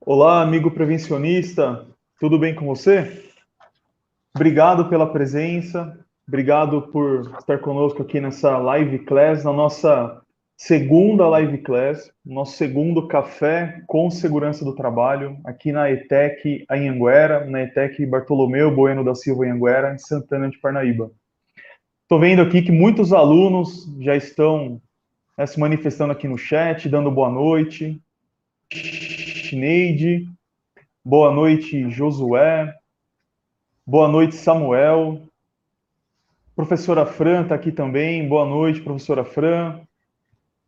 Olá, amigo prevencionista, tudo bem com você? Obrigado pela presença, obrigado por estar conosco aqui nessa live class, na nossa segunda live class, nosso segundo café com segurança do trabalho, aqui na ETEC Anhanguera, na ETEC Bartolomeu Bueno da Silva Anhanguera, em Santana de Parnaíba. Estou vendo aqui que muitos alunos já estão se manifestando aqui no chat, dando boa noite. Neide, boa noite, Josué. Boa noite, Samuel. Professora Fran está aqui também. Boa noite, professora Fran.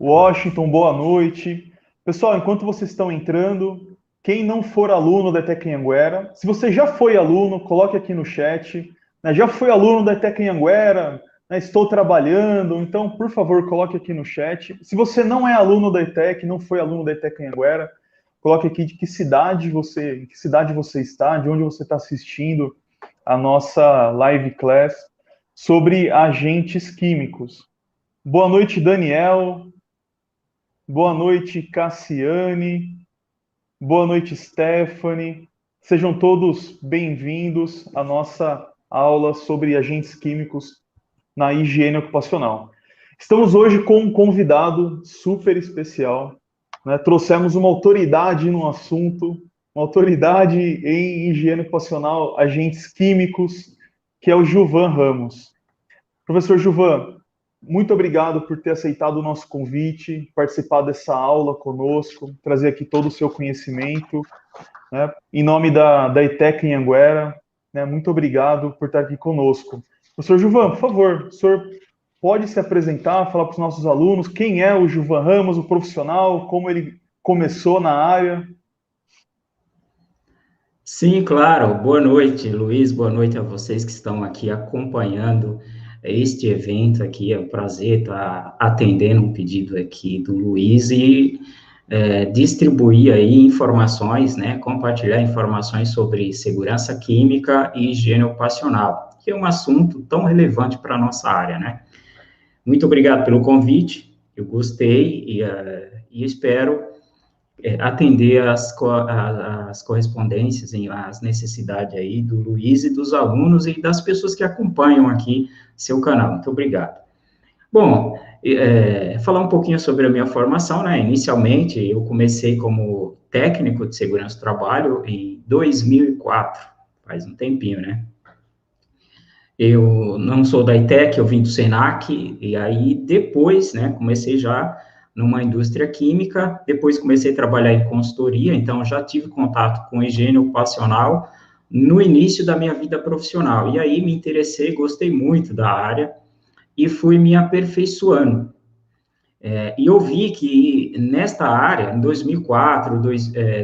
Washington, boa noite. Pessoal, enquanto vocês estão entrando, quem não for aluno da ETEC Anhanguera, se você já foi aluno, coloque aqui no chat. Já foi aluno da ETEC Anhanguera, estou trabalhando, então, por favor, coloque aqui no chat. Se você não é aluno da ETEC, não foi aluno da ETEC Anhanguera, coloque aqui em que cidade você está, de onde você está assistindo a nossa live class sobre agentes químicos. Boa noite, Daniel. Boa noite, Cassiane. Boa noite, Stephanie. Sejam todos bem-vindos à nossa aula sobre agentes químicos na higiene ocupacional. Estamos hoje com um convidado super especial, né? Trouxemos uma autoridade no assunto, uma autoridade em higiene ocupacional, agentes químicos, que é o Gilvan Ramos. Professor Gilvan, muito obrigado por ter aceitado o nosso convite, participar dessa aula conosco, trazer aqui todo o seu conhecimento, né? Em nome da ETEC Anhanguera, né? Muito obrigado por estar aqui conosco. Professor Gilvan, por favor, o senhor pode se apresentar, falar para os nossos alunos quem é o Gilvan Ramos, o profissional, como ele começou na área? Sim, claro. Boa noite, Luiz. Boa noite a vocês que estão aqui acompanhando este evento aqui. É um prazer estar atendendo um pedido aqui do Luiz e distribuir aí informações, né, compartilhar informações sobre segurança química e higiene ocupacional, que é um assunto tão relevante para a nossa área, né? Muito obrigado pelo convite. Eu gostei e espero atender as correspondências, as necessidades aí do Luiz e dos alunos e das pessoas que acompanham aqui seu canal. Muito obrigado. Bom, falar um pouquinho sobre a minha formação, né? Inicialmente, eu comecei como técnico de segurança do trabalho em 2004, faz um tempinho, né? Eu não sou da ETEC, eu vim do SENAC, e aí depois, né, comecei já numa indústria química, depois comecei a trabalhar em consultoria, então já tive contato com higiene ocupacional no início da minha vida profissional, e aí me interessei, gostei muito da área, e fui me aperfeiçoando. E eu vi que nesta área, em 2004,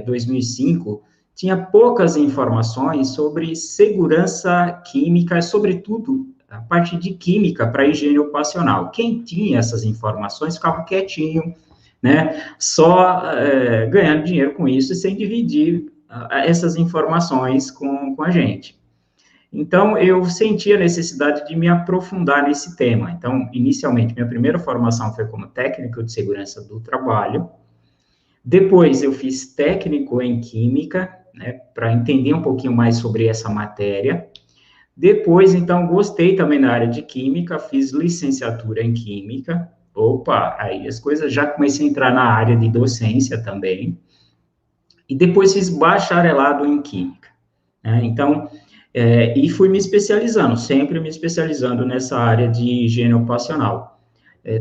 2005, tinha poucas informações sobre segurança química, sobretudo a parte de química para higiene ocupacional. Quem tinha essas informações ficava quietinho, né? Só ganhando dinheiro com isso e sem dividir essas informações com a gente. Então, eu senti a necessidade de me aprofundar nesse tema. Então, inicialmente, minha primeira formação foi como técnico de segurança do trabalho. Depois, eu fiz técnico em química, né, para entender um pouquinho mais sobre essa matéria. Depois, então, gostei também da área de química, fiz licenciatura em química. Opa, aí as coisas já comecei a entrar na área de docência também. E depois fiz bacharelado em química, né? Então, e fui me especializando, sempre me especializando nessa área de higiene ocupacional.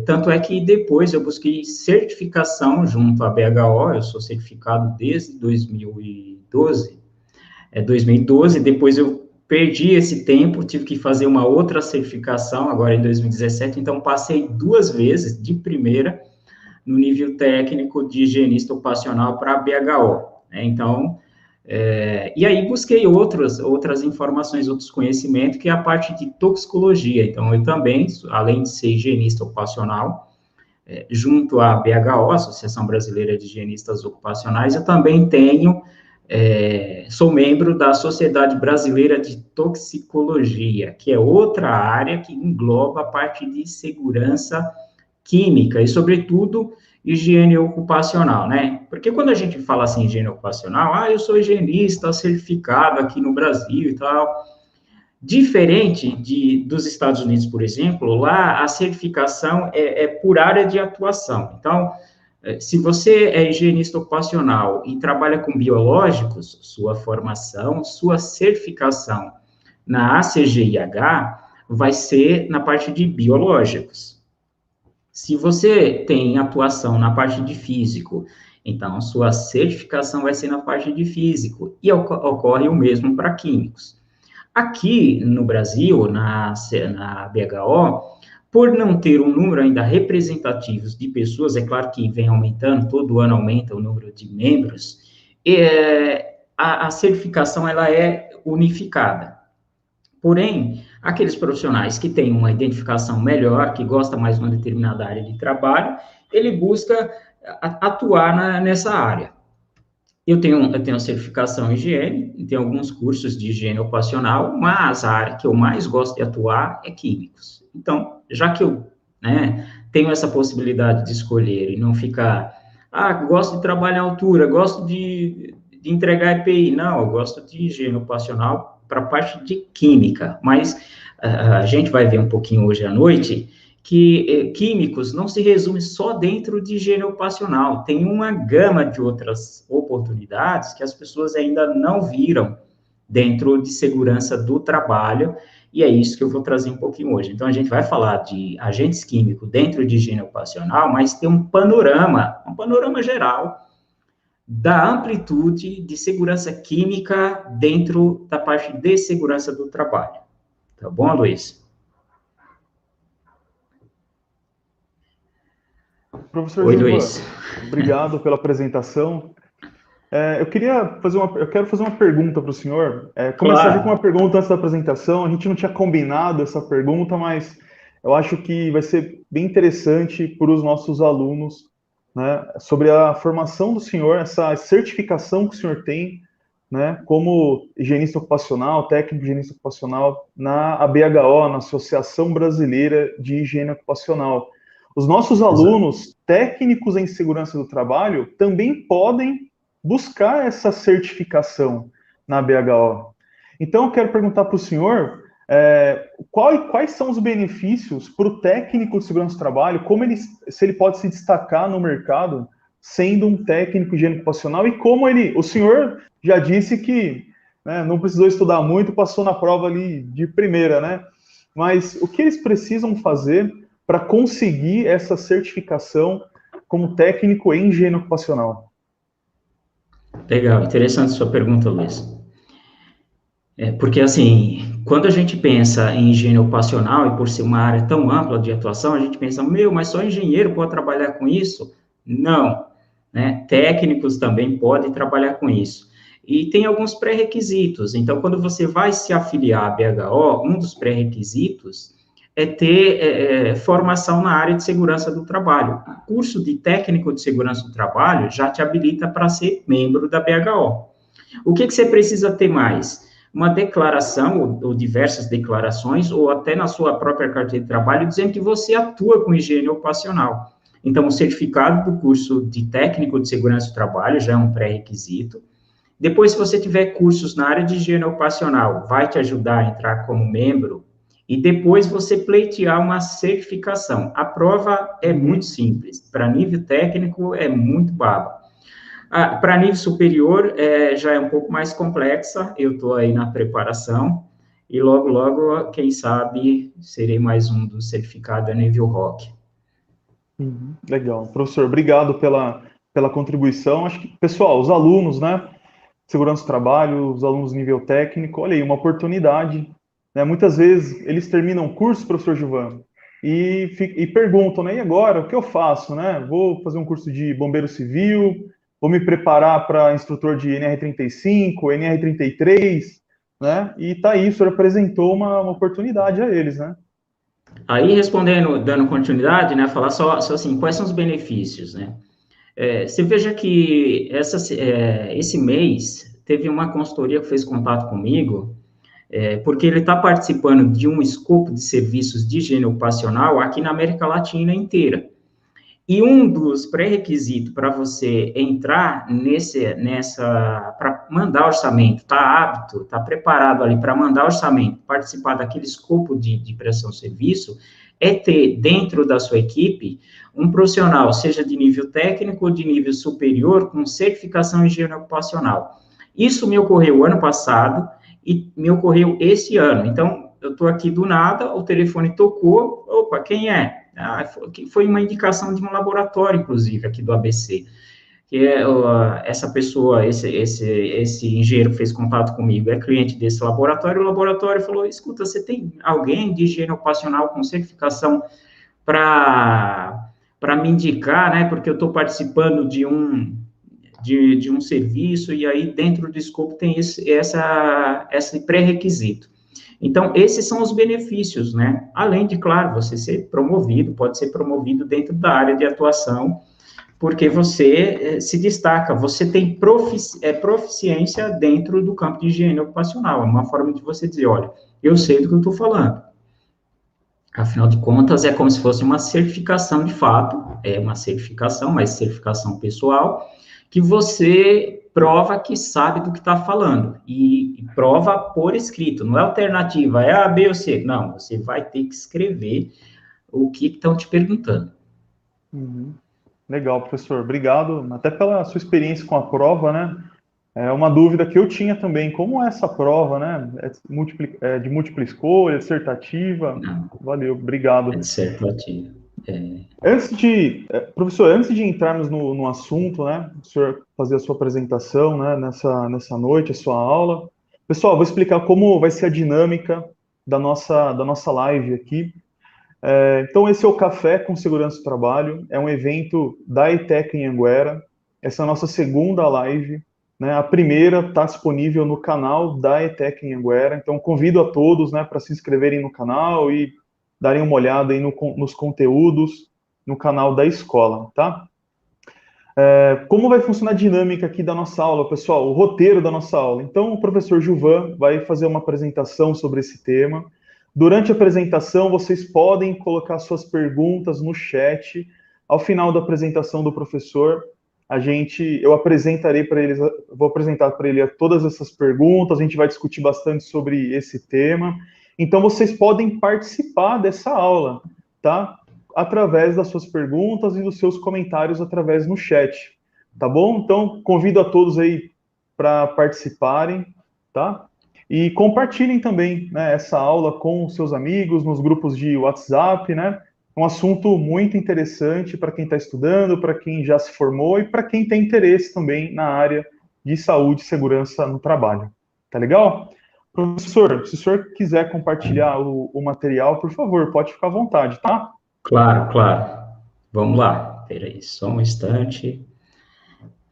Tanto é que depois eu busquei certificação junto à BHO, eu sou certificado desde 2012, depois eu perdi esse tempo, tive que fazer uma outra certificação, agora em 2017, então passei 2 vezes, de primeira, no nível técnico de higienista ocupacional para a BHO, né? Então, e aí busquei outras informações, outros conhecimentos, que é a parte de toxicologia. Então, eu também, além de ser higienista ocupacional, junto à BHO, Associação Brasileira de Higienistas Ocupacionais, eu também sou membro da Sociedade Brasileira de Toxicologia, que é outra área que engloba a parte de segurança química e, sobretudo, higiene ocupacional, né? Porque quando a gente fala assim, higiene ocupacional, eu sou higienista certificado aqui no Brasil e tal. Diferente dos Estados Unidos, por exemplo, lá a certificação é por área de atuação. Então, se você é higienista ocupacional e trabalha com biológicos, sua formação, sua certificação na ACGIH vai ser na parte de biológicos. Se você tem atuação na parte de físico, então sua certificação vai ser na parte de físico, e ocorre o mesmo para químicos. Aqui no Brasil, na BHO, por não ter um número ainda representativo de pessoas, é claro que vem aumentando, todo ano aumenta o número de membros, a certificação ela é unificada. Porém, aqueles profissionais que têm uma identificação melhor, que gostam mais de uma determinada área de trabalho, ele busca atuar nessa área. Eu tenho certificação em higiene, tenho alguns cursos de higiene ocupacional, mas a área que eu mais gosto de atuar é químicos. Então, já que eu tenho essa possibilidade de escolher e não ficar, gosto de trabalhar em altura, gosto de entregar EPI, não, eu gosto de higiene ocupacional para a parte de química, mas a gente vai ver um pouquinho hoje à noite que químicos não se resume só dentro de higiene ocupacional, tem uma gama de outras oportunidades que as pessoas ainda não viram dentro de segurança do trabalho, e é isso que eu vou trazer um pouquinho hoje. Então, a gente vai falar de agentes químicos dentro de higiene ocupacional, mas tem um panorama geral da amplitude de segurança química dentro da parte de segurança do trabalho. Tá bom, Luiz? Professor Oi, Gilvan, Luiz. Obrigado pela apresentação. Eu quero fazer uma pergunta para o senhor. Começar aqui com uma pergunta antes da apresentação. A gente não tinha combinado essa pergunta, mas eu acho que vai ser bem interessante para os nossos alunos, né, sobre a formação do senhor, essa certificação que o senhor tem, né, como higienista ocupacional, técnico de higienista ocupacional na ABHO, na Associação Brasileira de Higiene Ocupacional. Os nossos alunos técnicos em segurança do trabalho também podem buscar essa certificação na BHO. Então, eu quero perguntar para o senhor quais são os benefícios para o técnico de segurança do trabalho, se ele pode se destacar no mercado sendo um técnico de higiene ocupacional, e como o senhor já disse que não precisou estudar muito, passou na prova ali de primeira, né? Mas o que eles precisam fazer para conseguir essa certificação como técnico em higiene ocupacional? Legal, interessante sua pergunta, Luiz. Porque, assim, quando a gente pensa em higiene ocupacional, e por ser uma área tão ampla de atuação, a gente pensa, mas só engenheiro pode trabalhar com isso? Não, né? Técnicos também podem trabalhar com isso. E tem alguns pré-requisitos. Então, quando você vai se afiliar à BHO, um dos pré-requisitos é ter formação na área de segurança do trabalho. O curso de técnico de segurança do trabalho já te habilita para ser membro da BHO. O que você precisa ter mais? Uma declaração, ou diversas declarações, ou até na sua própria carteira de trabalho, dizendo que você atua com higiene ocupacional. Então, o certificado do curso de técnico de segurança do trabalho já é um pré-requisito. Depois, se você tiver cursos na área de higiene ocupacional, vai te ajudar a entrar como membro, e depois você pleitear uma certificação. A prova é muito simples, para nível técnico é muito baba. Para nível superior, já é um pouco mais complexa, eu estou aí na preparação, e logo, logo, quem sabe, serei mais um do certificado a nível ROC. Legal. Professor, obrigado pela contribuição. Acho que, pessoal, os alunos, né, segurança do trabalho, os alunos nível técnico, olha aí, uma oportunidade, né? Muitas vezes eles terminam o curso, professor Gilvan, e perguntam, né, e agora, o que eu faço, né? Vou fazer um curso de bombeiro civil, vou me preparar para instrutor de NR35, NR33, né? E tá aí, o senhor apresentou uma oportunidade a eles, né? Aí, respondendo, dando continuidade, né, falar só assim, quais são os benefícios, né? Você veja que esse mês teve uma consultoria que fez contato comigo, porque ele está participando de um escopo de serviços de higiene ocupacional aqui na América Latina inteira. E um dos pré-requisitos para você entrar para mandar orçamento, tá apto, tá preparado ali para mandar orçamento, participar daquele escopo de prestação de serviço, é ter dentro da sua equipe um profissional, seja de nível técnico ou de nível superior, com certificação em higiene ocupacional. Isso me ocorreu ano passado e me ocorreu esse ano. Então, eu estou aqui do nada, o telefone tocou, opa, quem é? Foi uma indicação de um laboratório, inclusive, aqui do ABC, que essa pessoa, esse engenheiro que fez contato comigo, é cliente desse laboratório, o laboratório falou, escuta, você tem alguém de higiene ocupacional com certificação para me indicar, né, porque eu estou participando de um serviço, e aí dentro do escopo tem esse pré-requisito. Então, esses são os benefícios, né? Além de, claro, você ser promovido, pode ser promovido dentro da área de atuação, porque você se destaca, você tem proficiência dentro do campo de higiene ocupacional, é uma forma de você dizer, olha, eu sei do que eu estou falando. Afinal de contas, é como se fosse uma certificação de fato, é uma certificação, mas certificação pessoal, que você prova que sabe do que está falando, e prova por escrito, não é alternativa, é A, B ou C, não, você vai ter que escrever o que estão te perguntando. Uhum. Legal, professor, obrigado, até pela sua experiência com a prova, né? É uma dúvida que eu tinha também, como é essa prova, né? É de múltipla escolha, dissertativa? Não, Valeu, obrigado. é dissertativa. Professor, antes de entrarmos no assunto, né, o senhor fazer a sua apresentação, né, nessa noite, a sua aula. Pessoal, vou explicar como vai ser a dinâmica da nossa live aqui. Então, esse é o Café com Segurança do Trabalho, é um evento da ETEC em Anguera. Essa é a nossa segunda live, né, a primeira está disponível no canal da ETEC em Anguera, então convido a todos, né, para se inscreverem no canal e darem uma olhada aí nos conteúdos no canal da escola, tá? Como vai funcionar a dinâmica aqui da nossa aula, pessoal? O roteiro da nossa aula. Então, o professor Gilvan vai fazer uma apresentação sobre esse tema. Durante a apresentação, vocês podem colocar suas perguntas no chat. Ao final da apresentação do professor, eu apresentarei para eles, vou apresentar para ele todas essas perguntas, a gente vai discutir bastante sobre esse tema. Então, vocês podem participar dessa aula, tá? Através das suas perguntas e dos seus comentários através no chat, tá bom? Então, convido a todos aí para participarem, tá? E compartilhem também, né, essa aula com seus amigos, nos grupos de WhatsApp, né? Um assunto muito interessante para quem está estudando, para quem já se formou e para quem tem interesse também na área de saúde e segurança no trabalho. Tá legal? Professor, se o senhor quiser compartilhar o material, por favor, pode ficar à vontade, tá? Claro, claro. Vamos lá. Espera aí, só um instante.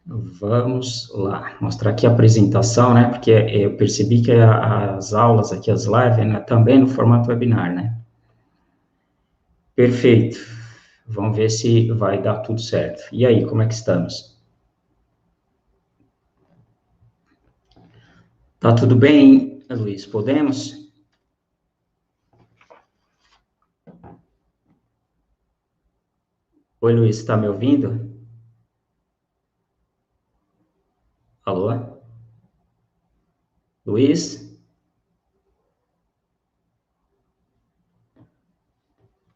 Vamos lá. Mostrar aqui a apresentação, né? Porque eu percebi que as aulas aqui, as lives, né, também no formato webinar, né? Perfeito. Vamos ver se vai dar tudo certo. E aí, como é que estamos? Tá tudo bem, Luiz? Podemos? Oi, Luiz, está me ouvindo? Alô? Luiz?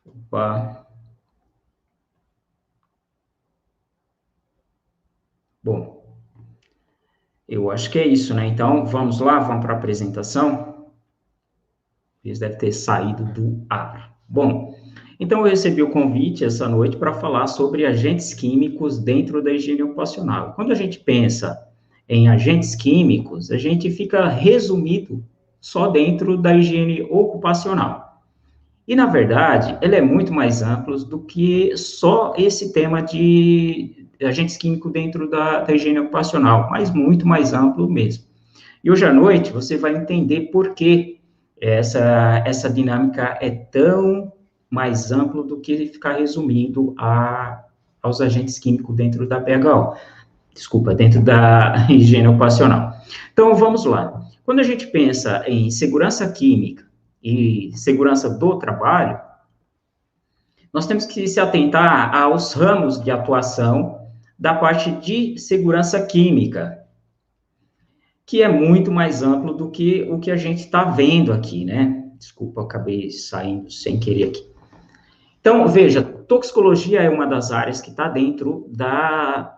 Opa. Bom, eu acho que é isso, né? Então, vamos lá, vamos para a apresentação. Luiz deve ter saído do ar. Bom, então eu recebi o convite essa noite para falar sobre agentes químicos dentro da higiene ocupacional. Quando a gente pensa em agentes químicos, a gente fica resumido só dentro da higiene ocupacional. E, na verdade, ele é muito mais amplo do que só esse tema de agentes químicos dentro da higiene ocupacional, mas muito mais amplo mesmo. E hoje à noite você vai entender por que essa dinâmica é tão mais ampla do que ficar resumindo aos agentes químicos dentro da PHO. Desculpa, dentro da higiene ocupacional. Então, vamos lá. Quando a gente pensa em segurança química e segurança do trabalho, nós temos que se atentar aos ramos de atuação da parte de segurança química, que é muito mais amplo do que o que a gente está vendo aqui, né? Desculpa, eu acabei saindo sem querer aqui. Então, veja, toxicologia é uma das áreas que está dentro da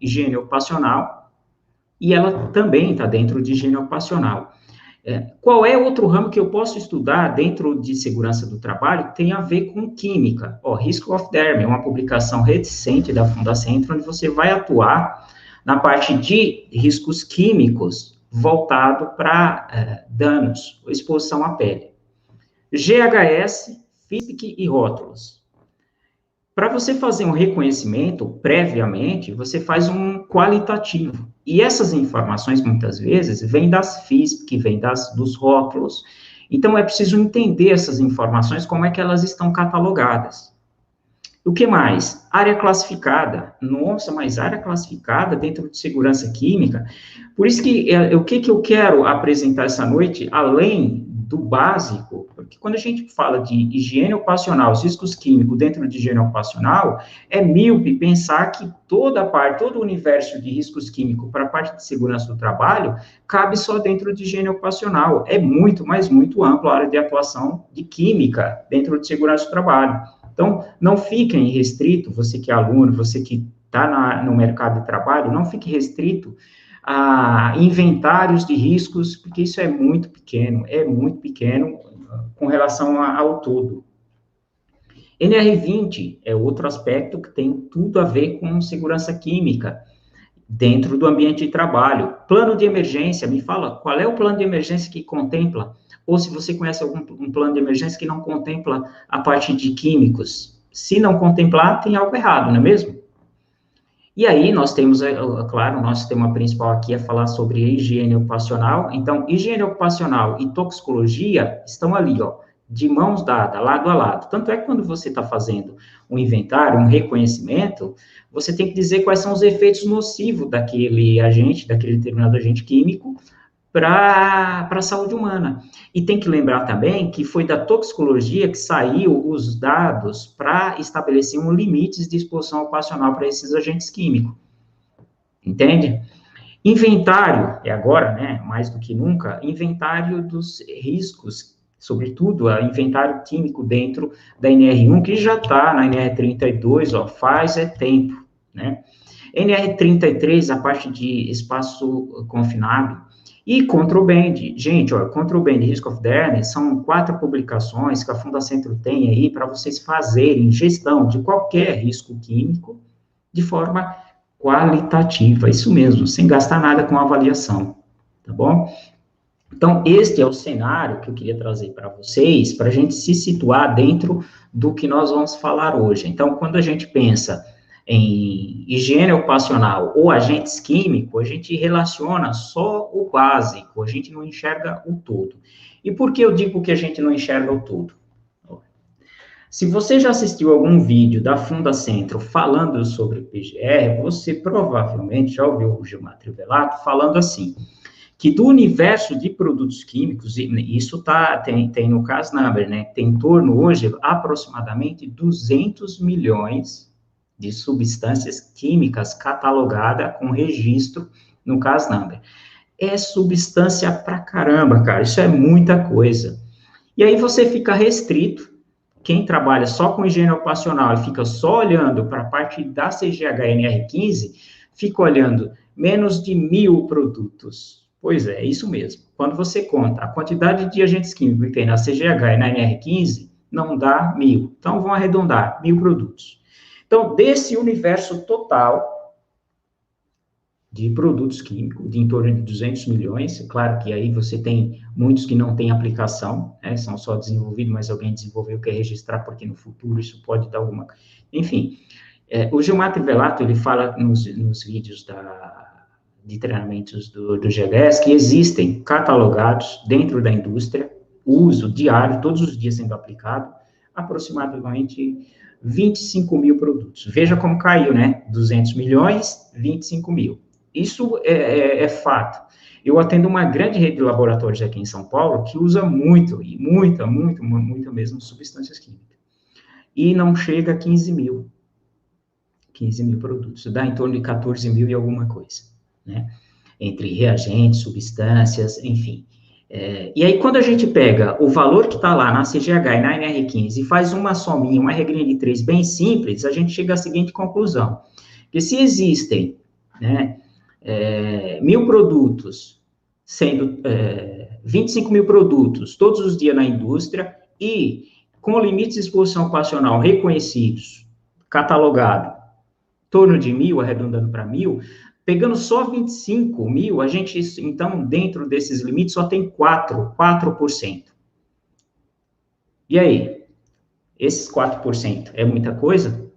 higiene ocupacional e ela também está dentro de higiene ocupacional. Qual é outro ramo que eu posso estudar dentro de segurança do trabalho? Tem a ver com química. Risk of Derm é uma publicação recente da Fundacentro, onde você vai atuar na parte de riscos químicos voltado para danos, exposição à pele. GHS, FISC e rótulos. Para você fazer um reconhecimento previamente, você faz um qualitativo. E essas informações, muitas vezes, vêm das FISC, vêm dos rótulos. Então, é preciso entender essas informações, como é que elas estão catalogadas. O que mais? Área classificada. Nossa, mas área classificada dentro de segurança química. Por isso que, o que eu quero apresentar essa noite, além do básico, porque quando a gente fala de higiene ocupacional, os riscos químicos dentro de higiene ocupacional, é míope pensar que todo o universo de riscos químicos para a parte de segurança do trabalho cabe só dentro de higiene ocupacional. É muito, mas muito ampla a área de atuação de química dentro de segurança do trabalho. Então, não fiquem restrito, você que é aluno, você que está no mercado de trabalho, não fique restrito a inventários de riscos, porque isso é muito pequeno com relação ao todo. NR20 é outro aspecto que tem tudo a ver com segurança química dentro do ambiente de trabalho. Plano de emergência, me fala, qual é o plano de emergência que contempla? Ou se você conhece um plano de emergência que não contempla a parte de químicos. Se não contemplar, tem algo errado, não é mesmo? E aí, nós temos, claro, o nosso tema principal aqui é falar sobre higiene ocupacional. Então, higiene ocupacional e toxicologia estão ali, de mãos dadas, lado a lado. Tanto é que quando você está fazendo um inventário, um reconhecimento, você tem que dizer quais são os efeitos nocivos daquele agente, daquele determinado agente químico, para a saúde humana. E tem que lembrar também que foi da toxicologia que saiu os dados para estabelecer um limite de exposição ocupacional para esses agentes químicos. Entende? Inventário, é agora, né, mais do que nunca, inventário dos riscos, sobretudo a inventário químico dentro da NR1, que já está na NR32, faz tempo, né? NR33, a parte de espaço confinado, e Contraband, gente, Contraband e Risk of Derm são 4 publicações que a Fundacentro tem aí para vocês fazerem gestão de qualquer risco químico de forma qualitativa, isso mesmo, sem gastar nada com avaliação, tá bom? Então, este é o cenário que eu queria trazer para vocês, para a gente se situar dentro do que nós vamos falar hoje. Então, quando a gente pensa em higiene ocupacional ou agentes químicos, a gente relaciona só o básico, a gente não enxerga o todo. E por que eu digo que a gente não enxerga o todo? Se você já assistiu algum vídeo da Fundacentro falando sobre PGR, você provavelmente já ouviu o Gilmar Trivelato falando assim, que do universo de produtos químicos, e isso tem no Casnumber, né, tem em torno hoje aproximadamente 200 milhões de substâncias químicas catalogadas com registro no Casnumber. É substância pra caramba, cara, isso é muita coisa. E aí você fica restrito, quem trabalha só com higiene ocupacional e fica só olhando para a parte da CGH-NR15, fica olhando menos de 1.000 produtos. Pois é, isso mesmo. Quando você conta a quantidade de agentes químicos que tem na CGH e na NR15, não dá 1.000. Então, vão arredondar, 1.000 produtos. Então, desse universo total de produtos químicos, de em torno de 200 milhões, claro que aí você tem muitos que não têm aplicação, né, são só desenvolvidos, mas alguém desenvolveu, quer registrar, porque no futuro isso pode dar alguma... Enfim, o Gilmar Trivelato, ele fala nos vídeos de treinamentos do GLS, que existem catalogados dentro da indústria, uso diário, todos os dias sendo aplicado, aproximadamente 25.000 produtos. Veja como caiu, né? 200 milhões, 25.000. Isso é fato. Eu atendo uma grande rede de laboratórios aqui em São Paulo que usa muita mesmo substâncias químicas. e não chega a 15 mil. 15 mil produtos, dá em torno de 14 mil e alguma coisa, né? Entre reagentes, substâncias, enfim. E aí, quando a gente pega o valor que está lá na CGH e na NR15 e faz uma sominha, uma regrinha de 3 bem simples, a gente chega à seguinte conclusão, que se existem, né, 1.000 produtos, sendo 25 mil produtos todos os dias na indústria e com limites de exposição ocupacional reconhecidos, catalogado, em torno de 1.000, arredondando para 1.000, pegando só 25 mil, a gente, então, dentro desses limites, só tem 4%. E aí? Esses 4% é muita coisa?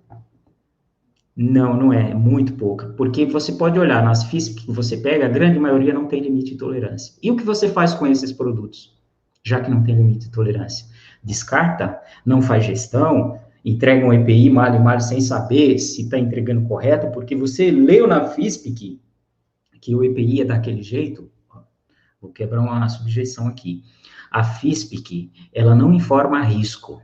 Não, não é, é muito pouca, porque você pode olhar nas FISP que você pega, a grande maioria não tem limite de tolerância. E o que você faz com esses produtos, já que não tem limite de tolerância? Descarta? Não faz gestão? Entrega um EPI mal e mal sem saber se está entregando correto, porque você leu na FISP que o EPI é daquele jeito? Vou quebrar uma subjeção aqui. A FISP, ela não informa risco.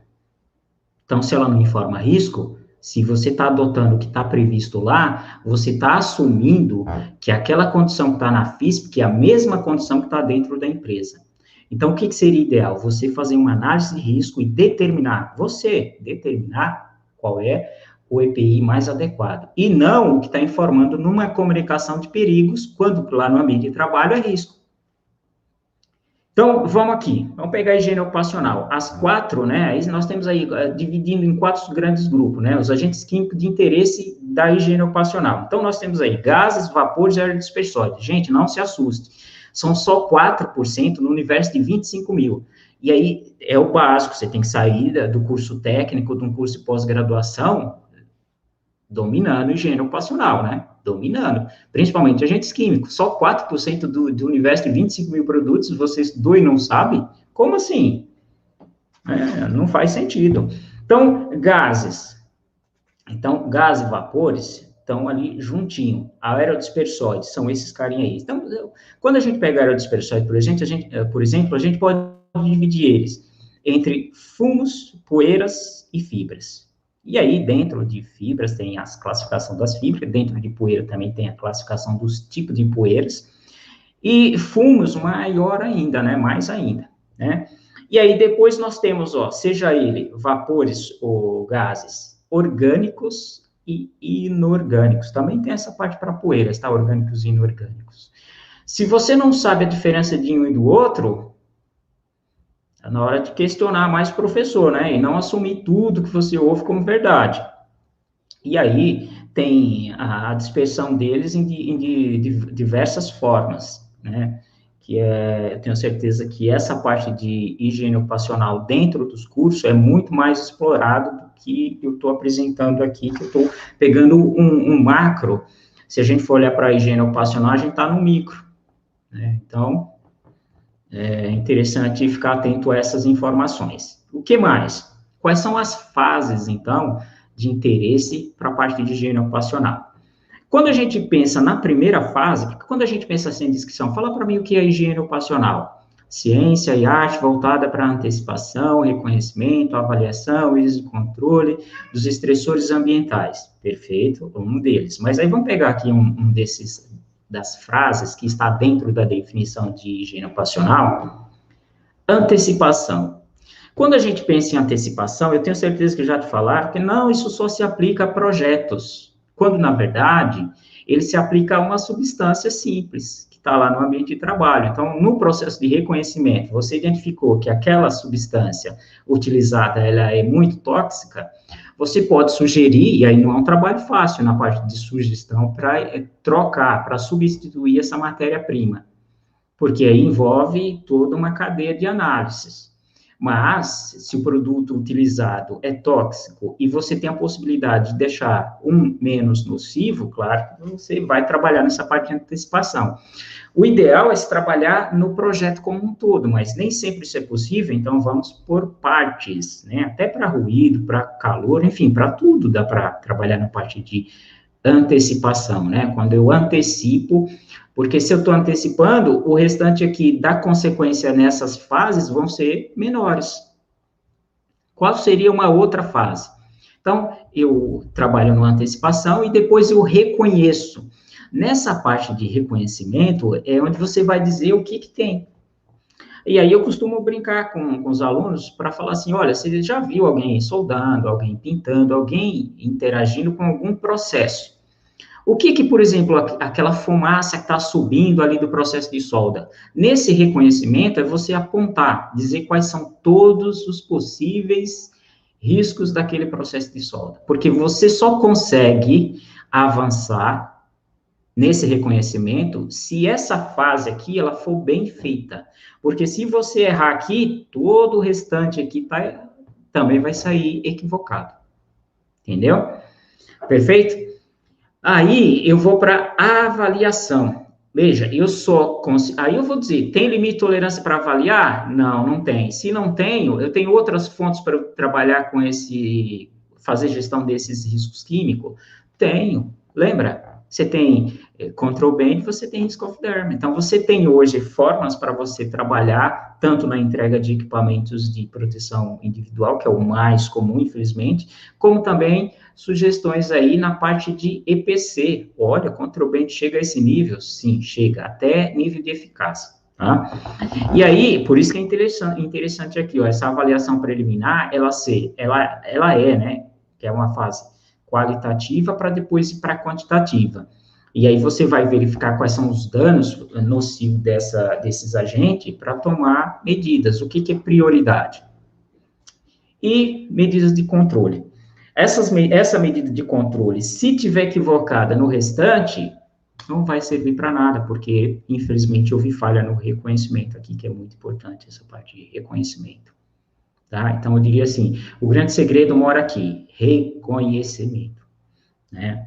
Então, se ela não informa risco, se você está adotando o que está previsto lá, você está assumindo que aquela condição que está na FISP é a mesma condição que está dentro da empresa. Então, o que seria ideal? Você fazer uma análise de risco e determinar qual é o EPI mais adequado. E não o que está informando numa comunicação de perigos, quando lá no ambiente de trabalho é risco. Então, vamos aqui, vamos pegar a higiene ocupacional. As 4, né, aí nós temos aí, dividindo em 4 grandes grupos, né, os agentes químicos de interesse da higiene ocupacional. Então, nós temos aí gases, vapores e aerodispersóides. Gente, não se assuste, são só 4% no universo de 25 mil. E aí, é o básico, você tem que sair do curso técnico, de um curso de pós-graduação, dominando higiene ocupacional, né? Dominando, principalmente agentes químicos. Só 4% do universo de 25 mil produtos, vocês estudou e não sabem? Como assim? Não faz sentido. Então, gases. Então, gases e vapores estão ali juntinho. Aerodispersóides são esses carinha aí. Então, quando a gente pega aerodispersóides, por exemplo, a gente pode dividir eles entre fumos, poeiras e fibras. E aí, dentro de fibras, tem a classificação das fibras, dentro de poeira também tem a classificação dos tipos de poeiras, e fumos maior ainda, né, mais ainda, né? E aí, depois nós temos, seja ele vapores ou gases orgânicos e inorgânicos. Também tem essa parte para poeiras, tá? Orgânicos e inorgânicos. Se você não sabe a diferença de um e do outro, é na hora de questionar mais o professor, né? E não assumir tudo que você ouve como verdade. E aí tem a dispersão deles em diversas formas, né? Eu tenho certeza que essa parte de higiene ocupacional dentro dos cursos é muito mais explorado do que eu estou apresentando aqui, que eu estou pegando um macro. Se a gente for olhar para a higiene ocupacional, a gente está no micro, né? Então, é interessante ficar atento a essas informações. O que mais? Quais são as fases, então, de interesse para a parte de higiene ocupacional? Quando a gente pensa na primeira fase, porque quando a gente pensa assim em descrição, fala para mim o que é higiene ocupacional. Ciência e arte voltada para a antecipação, reconhecimento, avaliação e controle dos estressores ambientais. Perfeito, um deles. Mas aí vamos pegar aqui um desses das frases que está dentro da definição de higiene ocupacional. Antecipação. Quando a gente pensa em antecipação, eu tenho certeza que já te falaram que não, isso só se aplica a projetos, quando, na verdade, ele se aplica a uma substância simples, que está lá no ambiente de trabalho. Então, no processo de reconhecimento, você identificou que aquela substância utilizada, ela é muito tóxica, você pode sugerir, e aí não é um trabalho fácil na parte de sugestão, para trocar, para substituir essa matéria-prima, porque aí envolve toda uma cadeia de análises. Mas, se o produto utilizado é tóxico e você tem a possibilidade de deixar um menos nocivo, claro que você vai trabalhar nessa parte de antecipação. O ideal é se trabalhar no projeto como um todo, mas nem sempre isso é possível, então vamos por partes, né? Até para ruído, para calor, enfim, para tudo dá para trabalhar na parte de antecipação, né? Quando eu antecipo, porque se eu estou antecipando, o restante aqui da consequência nessas fases vão ser menores. Qual seria uma outra fase? Então, eu trabalho na antecipação e depois eu reconheço. Nessa parte de reconhecimento é onde você vai dizer o que tem. E aí eu costumo brincar com os alunos para falar assim, olha, você já viu alguém soldando, alguém pintando, alguém interagindo com algum processo. O que, por exemplo, aquela fumaça que está subindo ali do processo de solda? Nesse reconhecimento é você apontar, dizer quais são todos os possíveis riscos daquele processo de solda. Porque você só consegue avançar nesse reconhecimento se essa fase aqui ela for bem feita. Porque se você errar aqui, todo o restante aqui também vai sair equivocado. Entendeu? Perfeito? Aí eu vou para avaliação. Veja, aí eu vou dizer, tem limite de tolerância para avaliar? Não, não tem. Se não tenho, eu tenho outras fontes para trabalhar com fazer gestão desses riscos químicos? Tenho. Lembra? Você tem control band, você tem risk of derm. Então, você tem hoje formas para você trabalhar, tanto na entrega de equipamentos de proteção individual, que é o mais comum, infelizmente, como também sugestões aí na parte de EPC. Olha, control band chega a esse nível? Sim, chega até nível de eficácia. Tá? E aí, por isso que é interessante aqui, ó, essa avaliação preliminar, ela é, né, que é uma fase qualitativa para depois ir para quantitativa. E aí você vai verificar quais são os danos nocivos desses agentes para tomar medidas. O que é prioridade? E medidas de controle. Essa medida de controle, se tiver equivocada no restante, não vai servir para nada, porque, infelizmente, houve falha no reconhecimento aqui, que é muito importante, essa parte de reconhecimento. Tá? Então, eu diria assim, o grande segredo mora aqui, reconhecimento, né?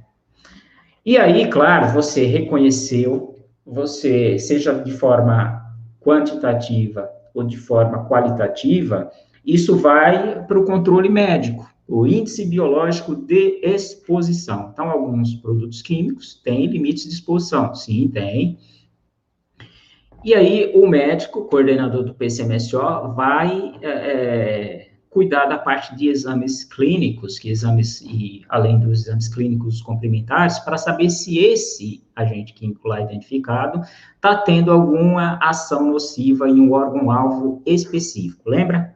E aí, claro, você reconheceu, você, seja de forma quantitativa ou de forma qualitativa, isso vai para o controle médico, o índice biológico de exposição. Então, alguns produtos químicos têm limites de exposição, sim, tem. E aí, o médico, coordenador do PCMSO, vai cuidar da parte de exames clínicos, além dos exames clínicos complementares, para saber se esse agente químico lá identificado está tendo alguma ação nociva em um órgão-alvo específico. Lembra?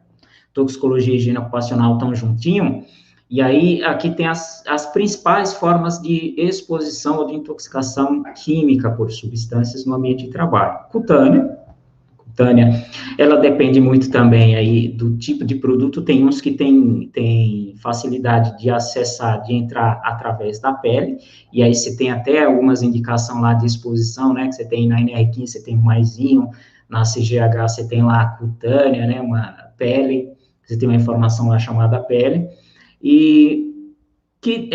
Toxicologia e higiene ocupacional estão juntinho. E aí, aqui tem as principais formas de exposição ou de intoxicação química por substâncias no ambiente de trabalho. Cutânea, ela depende muito também aí do tipo de produto, tem uns que tem facilidade de acessar, de entrar através da pele, e aí você tem até algumas indicações lá de exposição, né, que você tem na NR15, você tem um maisinho, na CGH você tem lá a cutânea, né, uma pele, você tem uma informação lá chamada pele, e que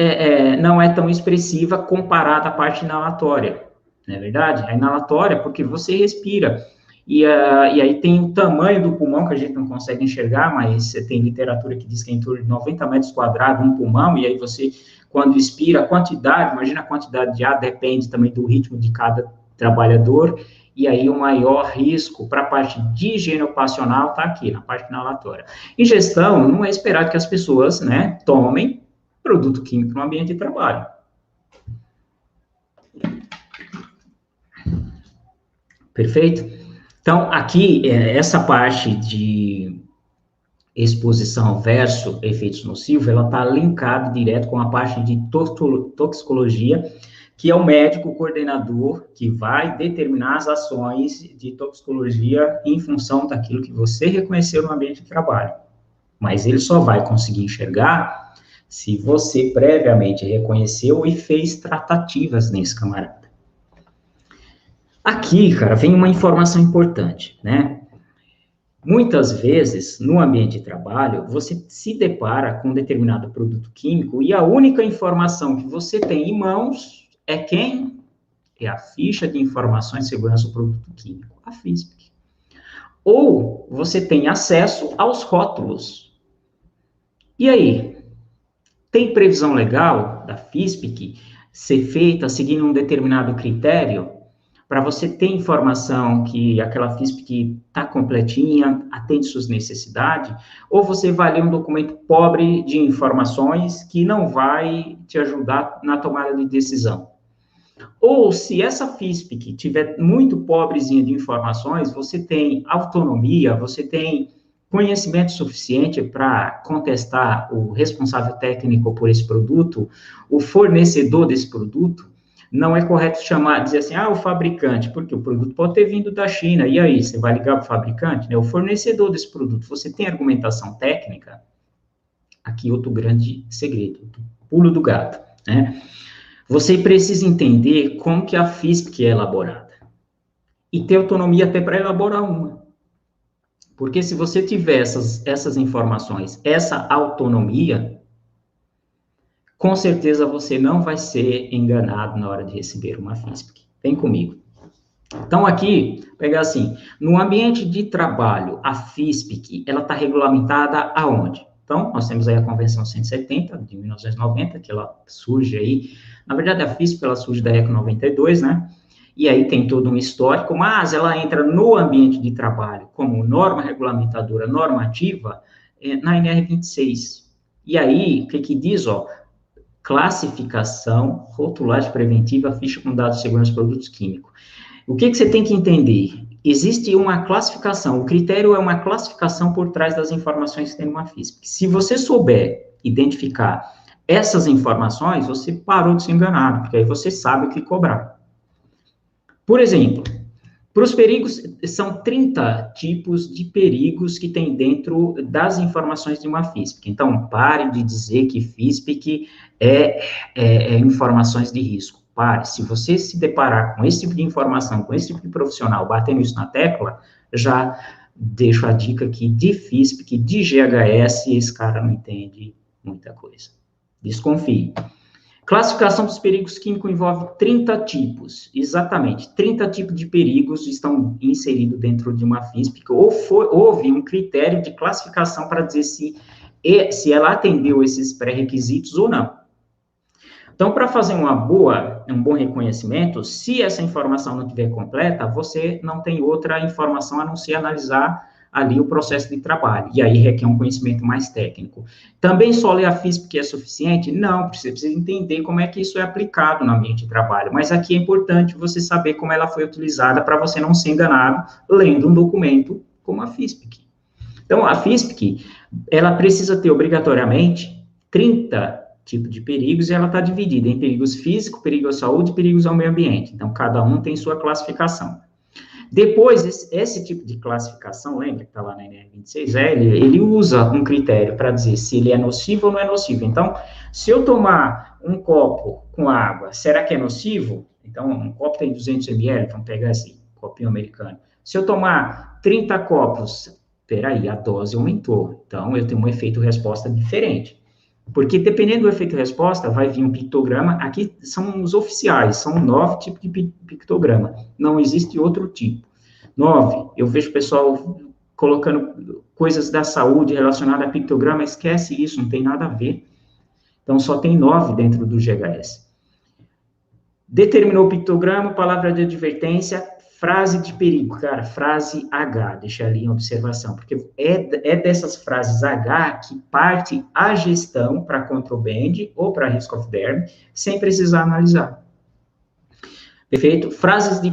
não é tão expressiva comparada à parte inalatória, não é verdade? A inalatória, porque você respira, e aí tem o tamanho do pulmão, que a gente não consegue enxergar, mas tem literatura que diz que é em torno de 90 metros quadrados um pulmão, e aí você, quando expira, a quantidade, imagina a quantidade de ar, depende também do ritmo de cada trabalhador, e aí o maior risco para a parte de higiene ocupacional está aqui, na parte inalatória. Ingestão, não é esperado que as pessoas, né, tomem produto químico no ambiente de trabalho. Perfeito? Então, aqui, essa parte de exposição versus efeitos nocivos, ela está linkada direto com a parte de toxicologia, que é o médico coordenador que vai determinar as ações de toxicologia em função daquilo que você reconheceu no ambiente de trabalho. Mas ele só vai conseguir enxergar se você previamente reconheceu e fez tratativas nesse camarada. Aqui, cara, vem uma informação importante, né? Muitas vezes, no ambiente de trabalho, você se depara com um determinado produto químico e a única informação que você tem em mãos é quem? É a ficha de informações de segurança do produto químico, a FISP. Ou você tem acesso aos rótulos. E aí? Tem previsão legal da FISP ser feita seguindo um determinado critério para você ter informação que aquela FISP está completinha, atende suas necessidades, ou você vai ler um documento pobre de informações que não vai te ajudar na tomada de decisão. Ou se essa FISP que tiver muito pobrezinha de informações, você tem autonomia, você tem conhecimento suficiente para contestar o responsável técnico por esse produto, o fornecedor desse produto. Não é correto dizer assim, o fabricante, porque o produto pode ter vindo da China, e aí, você vai ligar para o fabricante, né? O fornecedor desse produto, você tem argumentação técnica? Aqui outro grande segredo, pulo do gato, né? Você precisa entender como que a FISP é elaborada, e ter autonomia até para elaborar uma. Porque se você tiver essas informações, essa autonomia, com certeza você não vai ser enganado na hora de receber uma FISP. Vem comigo. Então, aqui, pegar assim, no ambiente de trabalho, a FISP, ela está regulamentada aonde? Então, nós temos aí a Convenção 170, de 1990, que ela surge aí, na verdade, a FISP, ela surge da ECO 92, né? E aí tem todo um histórico, mas ela entra no ambiente de trabalho como norma regulamentadora normativa na NR 26. E aí, o que diz, classificação, rotulagem preventiva, ficha com dados de segurança de produtos químicos. O que você tem que entender? Existe uma classificação, o critério é uma classificação por trás das informações que tem numa FISP. Se você souber identificar essas informações, você parou de se enganar, porque aí você sabe o que cobrar. Por exemplo, para os perigos, são 30 tipos de perigos que tem dentro das informações de uma FISP. Então, pare de dizer que FISP é informações de risco. Pare. Se você se deparar com esse tipo de informação, com esse tipo de profissional, batendo isso na tecla, já deixo a dica aqui de FISP, de GHS, esse cara não entende muita coisa. Desconfie. Classificação dos perigos químicos envolve 30 tipos, exatamente, 30 tipos de perigos estão inseridos dentro de uma FISP, houve um critério de classificação para dizer se ela atendeu esses pré-requisitos ou não. Então, para fazer um bom reconhecimento, se essa informação não estiver completa, você não tem outra informação a não ser analisar ali o processo de trabalho, e aí requer um conhecimento mais técnico. Também só ler a FISP é suficiente? Não, você precisa entender como é que isso é aplicado no ambiente de trabalho, mas aqui é importante você saber como ela foi utilizada para você não ser enganado lendo um documento como a FISP. Então, a FISP, ela precisa ter obrigatoriamente 30 tipos de perigos, e ela está dividida em perigos físicos, perigos à saúde e perigos ao meio ambiente. Então, cada um tem sua classificação. Depois, esse tipo de classificação, lembra que está lá na NR 26, ele usa um critério para dizer se ele é nocivo ou não é nocivo. Então, se eu tomar um copo com água, será que é nocivo? Então, um copo tem 200 ml, então pega esse copinho americano. Se eu tomar 30 copos, peraí, a dose aumentou. Então, eu tenho um efeito resposta diferente. Porque, dependendo do efeito resposta, vai vir um pictograma. Aqui são os oficiais, são 9 tipos de pictograma. Não existe outro tipo. 9, eu vejo o pessoal colocando coisas da saúde relacionadas a pictograma, esquece isso, não tem nada a ver. Então, só tem 9 dentro do GHS. Determinou o pictograma, palavra de advertência, frase de perigo, cara, frase H, deixa ali em observação, porque é dessas frases H que parte a gestão para contraband ou para risk of derm, sem precisar analisar. Perfeito? Frases de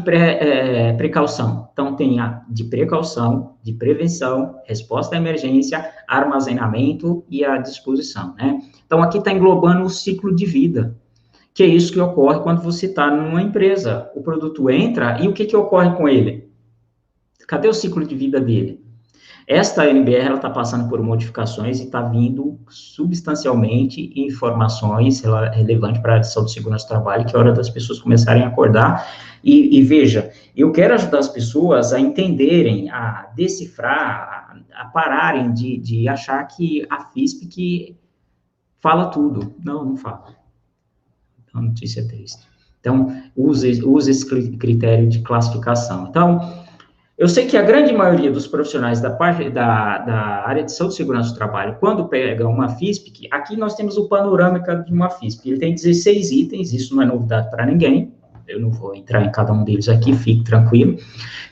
precaução. Então, tem a de precaução, de prevenção, resposta à emergência, armazenamento e a disposição, né? Então, aqui está englobando o ciclo de vida, que é isso que ocorre quando você está numa empresa. O produto entra, e o que ocorre com ele? Cadê o ciclo de vida dele? Esta NBR, ela está passando por modificações e está vindo substancialmente informações relevantes para a saúde e segurança do trabalho, que é hora das pessoas começarem a acordar. E veja, eu quero ajudar as pessoas a entenderem, a decifrar, a pararem de achar que a FISP que fala tudo. Não fala. Uma notícia triste. Então, use esse critério de classificação. Então, eu sei que a grande maioria dos profissionais da área de saúde e segurança do trabalho, quando pega uma FISP, aqui nós temos o panorâmica de uma FISP, ele tem 16 itens, isso não é novidade para ninguém, eu não vou entrar em cada um deles aqui, fique tranquilo.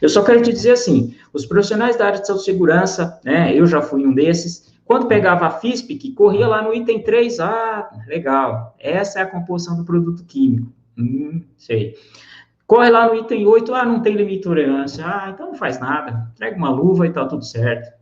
Eu só quero te dizer assim, os profissionais da área de saúde e segurança, né, eu já fui um desses, quando pegava a FISPIC, corria lá no item 3, legal, essa é a composição do produto químico, sei. Corre lá no item 8, não tem limite de tolerância, então não faz nada, entrega uma luva e tá tudo certo.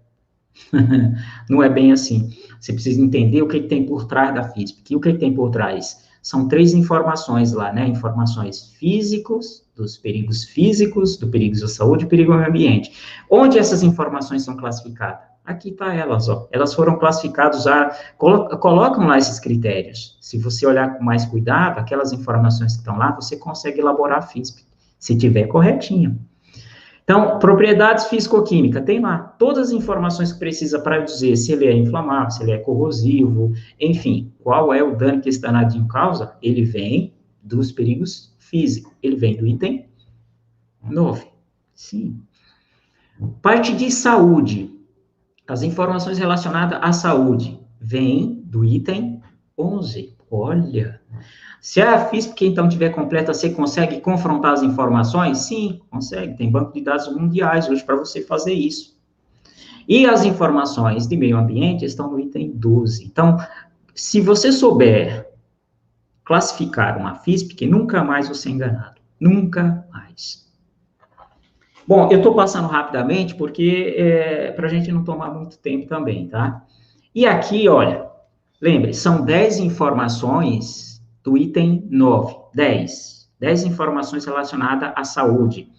Não é bem assim. Você precisa entender o que tem por trás da FISPIC. E o que tem por trás? São 3 informações lá, né? Informações físicos, dos perigos físicos, do perigo à saúde e perigo ao meio ambiente. Onde essas informações são classificadas? Aqui tá elas, ó. Elas foram classificadas, colocam lá esses critérios. Se você olhar com mais cuidado, aquelas informações que estão lá, você consegue elaborar a FISPIC, se tiver corretinho. Então, propriedades físico-químicas, tem lá todas as informações que precisa para dizer se ele é inflamável, se ele é corrosivo, enfim, qual é o dano que esse danadinho causa, ele vem dos perigos físicos, ele vem do item 9. Sim. Parte de saúde, as informações relacionadas à saúde, vem do item 11. Olha, se a FISPIC, então, tiver completa, você consegue confrontar as informações? Sim, consegue. Tem banco de dados mundiais hoje para você fazer isso. E as informações de meio ambiente estão no item 12. Então, se você souber classificar uma FISPIC, nunca mais você é enganado. Nunca mais. Bom, eu estou passando rapidamente porque para a gente não tomar muito tempo também, tá? E aqui, olha, lembre, são 10 informações do item 9, 10 informações relacionadas à saúde.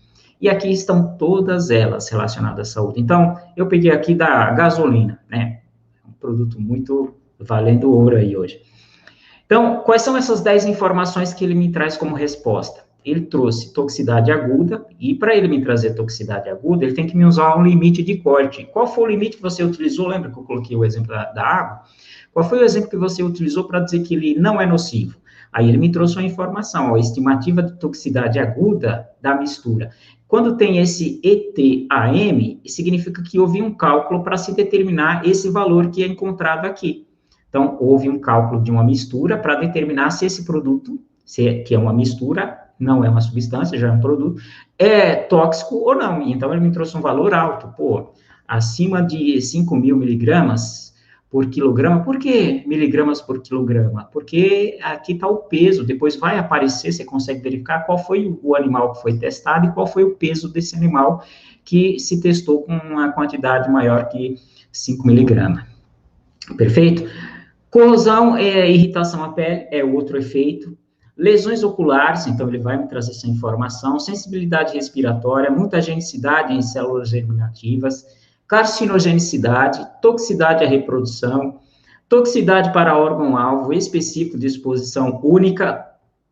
E aqui estão todas elas relacionadas à saúde. Então, eu peguei aqui da gasolina, né? Um produto muito valendo ouro aí hoje. Então, quais são essas 10 informações que ele me traz como resposta? Ele trouxe toxicidade aguda, e para ele me trazer toxicidade aguda, ele tem que me usar um limite de corte. Qual foi o limite que você utilizou? Lembra que eu coloquei o exemplo da água? Qual foi o exemplo que você utilizou para dizer que ele não é nocivo? Aí ele me trouxe uma informação, a estimativa de toxicidade aguda da mistura. Quando tem esse ETAM, significa que houve um cálculo para se determinar esse valor que é encontrado aqui. Então, houve um cálculo de uma mistura para determinar se esse produto, que é uma mistura, não é uma substância, já é um produto, é tóxico ou não. Então, ele me trouxe um valor alto, acima de 5.000 miligramas por quilograma. Por que miligramas por quilograma? Porque aqui está o peso, depois vai aparecer, você consegue verificar qual foi o animal que foi testado e qual foi o peso desse animal que se testou com uma quantidade maior que 5 miligramas. Perfeito? Corrosão, irritação à pele, é outro efeito. Lesões oculares, então ele vai me trazer essa informação. Sensibilidade respiratória, mutagenicidade em células germinativas, carcinogenicidade, toxicidade à reprodução, toxicidade para órgão-alvo específico de exposição única.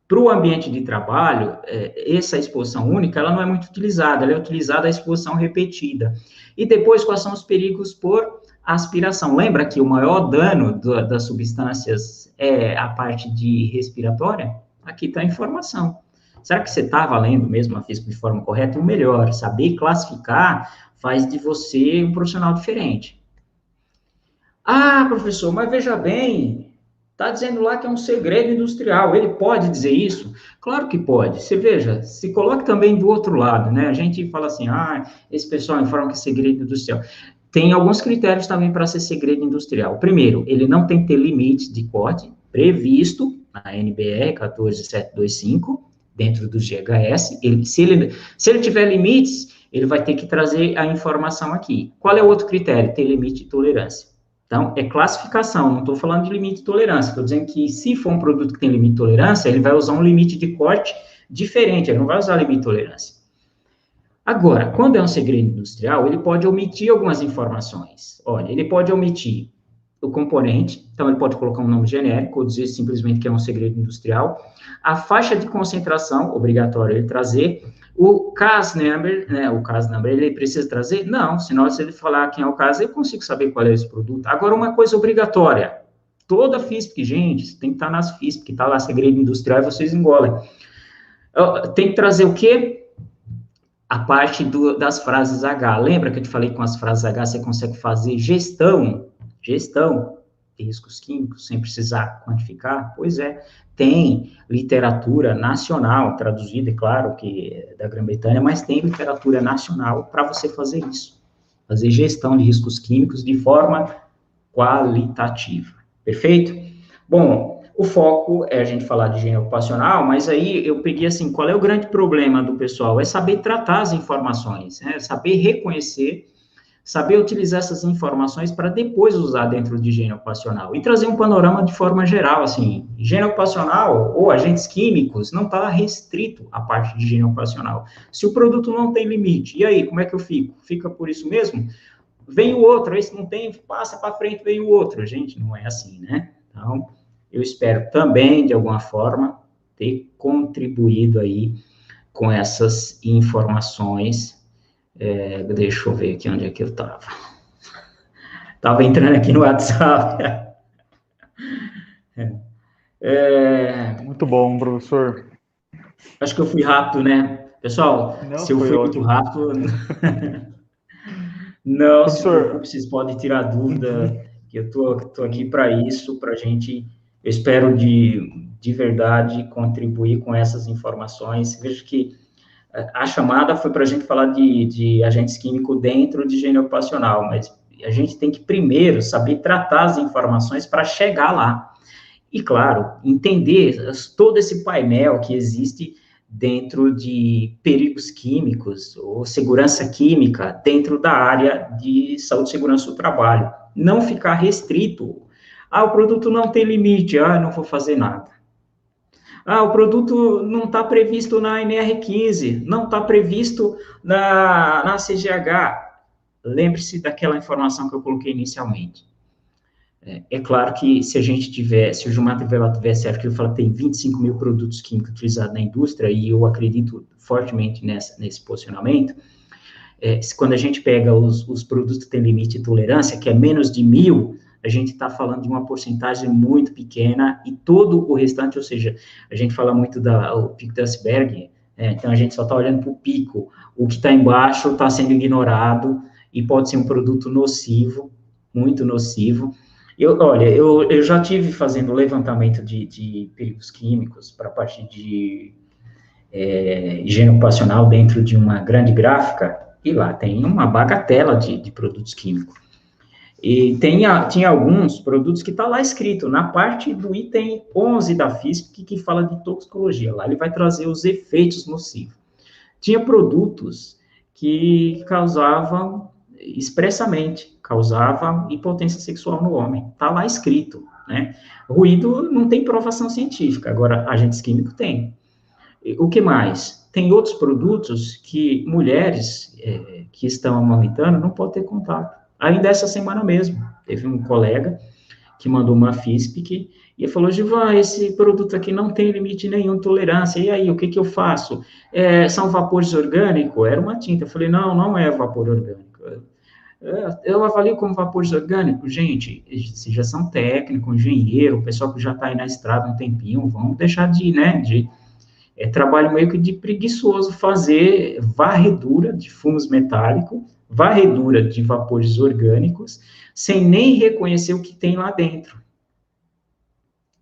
Para o ambiente de trabalho, essa exposição única, ela não é muito utilizada, ela é utilizada a exposição repetida. E depois, quais são os perigos por aspiração? Lembra que o maior dano das substâncias é a parte de respiratória? Aqui está a informação. Será que você está lendo mesmo a física de forma correta? E o melhor, saber classificar faz de você um profissional diferente. Professor, mas veja bem, está dizendo lá que é um segredo industrial, ele pode dizer isso? Claro que pode. Você veja, se coloque também do outro lado, né? A gente fala assim, esse pessoal informa que é segredo industrial. Tem alguns critérios também para ser segredo industrial. Primeiro, ele não tem que ter limite de corte previsto na NBR 14725, dentro do GHS. Se ele tiver limites, ele vai ter que trazer a informação aqui. Qual é o outro critério? Ter limite de tolerância. Então, é classificação, não estou falando de limite de tolerância, estou dizendo que se for um produto que tem limite de tolerância, ele vai usar um limite de corte diferente, ele não vai usar limite de tolerância. Agora, quando é um segredo industrial, ele pode omitir algumas informações. Olha, ele pode omitir o componente, então ele pode colocar um nome genérico, ou dizer simplesmente que é um segredo industrial. A faixa de concentração, obrigatório ele trazer. O CAS number, né, o CAS number, ele precisa trazer? Não, senão se ele falar quem é o CAS, eu consigo saber qual é esse produto. Agora, uma coisa obrigatória, toda FISPIC, gente, tem que estar nas FISPIC, está lá segredo industrial e vocês engolem. Tem que trazer o quê? A parte das frases H. Lembra que eu te falei que com as frases H você consegue fazer gestão de riscos químicos sem precisar quantificar? Pois é, Tem literatura nacional, traduzida, é claro, que é da Grã-Bretanha, mas tem literatura nacional para você fazer isso. Fazer gestão de riscos químicos de forma qualitativa. Perfeito? Bom, o foco é a gente falar de higiene ocupacional, mas aí eu peguei assim, qual é o grande problema do pessoal? É saber tratar as informações, né? Saber reconhecer, saber utilizar essas informações para depois usar dentro de higiene ocupacional e trazer um panorama de forma geral, assim, higiene ocupacional ou agentes químicos não está restrito à parte de higiene ocupacional. Se o produto não tem limite, e aí, como é que eu fico? Fica por isso mesmo? Vem o outro, esse não tem, passa para frente, vem o outro. Gente, não é assim, né? Então, eu espero também, de alguma forma, ter contribuído aí com essas informações. Deixa eu ver aqui onde é que eu estava. Estava entrando aqui no WhatsApp. Muito bom, professor. Acho que eu fui rápido, né? Pessoal, Não, se eu foi fui muito ótimo. rápido, não se Professor, preocupe, vocês podem tirar dúvida, que eu tô aqui para isso, para a gente, eu espero de verdade contribuir com essas informações. Vejo que a chamada foi para a gente falar de agentes químicos dentro de higiene ocupacional, mas a gente tem que primeiro saber tratar as informações para chegar lá. E, claro, entender todo esse painel que existe dentro de perigos químicos ou segurança química dentro da área de saúde e segurança do trabalho. Não ficar restrito. O produto não tem limite, não vou fazer nada. O produto não está previsto na NR15, não está previsto na CGH. Lembre-se daquela informação que eu coloquei inicialmente. É claro que se a gente tiver, se o Gilmar Trivelato tiver certo, que ele fala que tem 25 mil produtos químicos utilizados na indústria, e eu acredito fortemente nesse posicionamento, quando a gente pega os produtos que têm limite de tolerância, que é menos de 1.000, a gente está falando de uma porcentagem muito pequena, e todo o restante, ou seja, a gente fala muito do pico do iceberg, então a gente só está olhando para o pico, o que está embaixo está sendo ignorado, e pode ser um produto nocivo, muito nocivo. Olha, eu já tive fazendo levantamento de perigos químicos para a parte de higiene ocupacional dentro de uma grande gráfica, e lá tem uma bagatela de produtos químicos. E tinha alguns produtos que está lá escrito, na parte do item 11 da FISP, que fala de toxicologia. Lá ele vai trazer os efeitos nocivos. Tinha produtos que causavam expressamente, causava impotência sexual no homem. Está lá escrito, né? Ruído não tem provação científica, agora agentes químicos tem. O que mais? Tem outros produtos que mulheres que estão amamentando não podem ter contato. Ainda essa semana mesmo, teve um colega que mandou uma FISP e falou, Givan, esse produto aqui não tem limite nenhum de tolerância, e aí, o que eu faço? São vapores orgânicos? Era uma tinta. Eu falei, não é vapor orgânico. Eu avalio como vapores orgânicos, gente, vocês já são técnico, engenheiro, o pessoal que já está aí na estrada um tempinho, vamos deixar trabalho meio que de preguiçoso fazer varredura de fumos metálicos, varredura de vapores orgânicos, sem nem reconhecer o que tem lá dentro,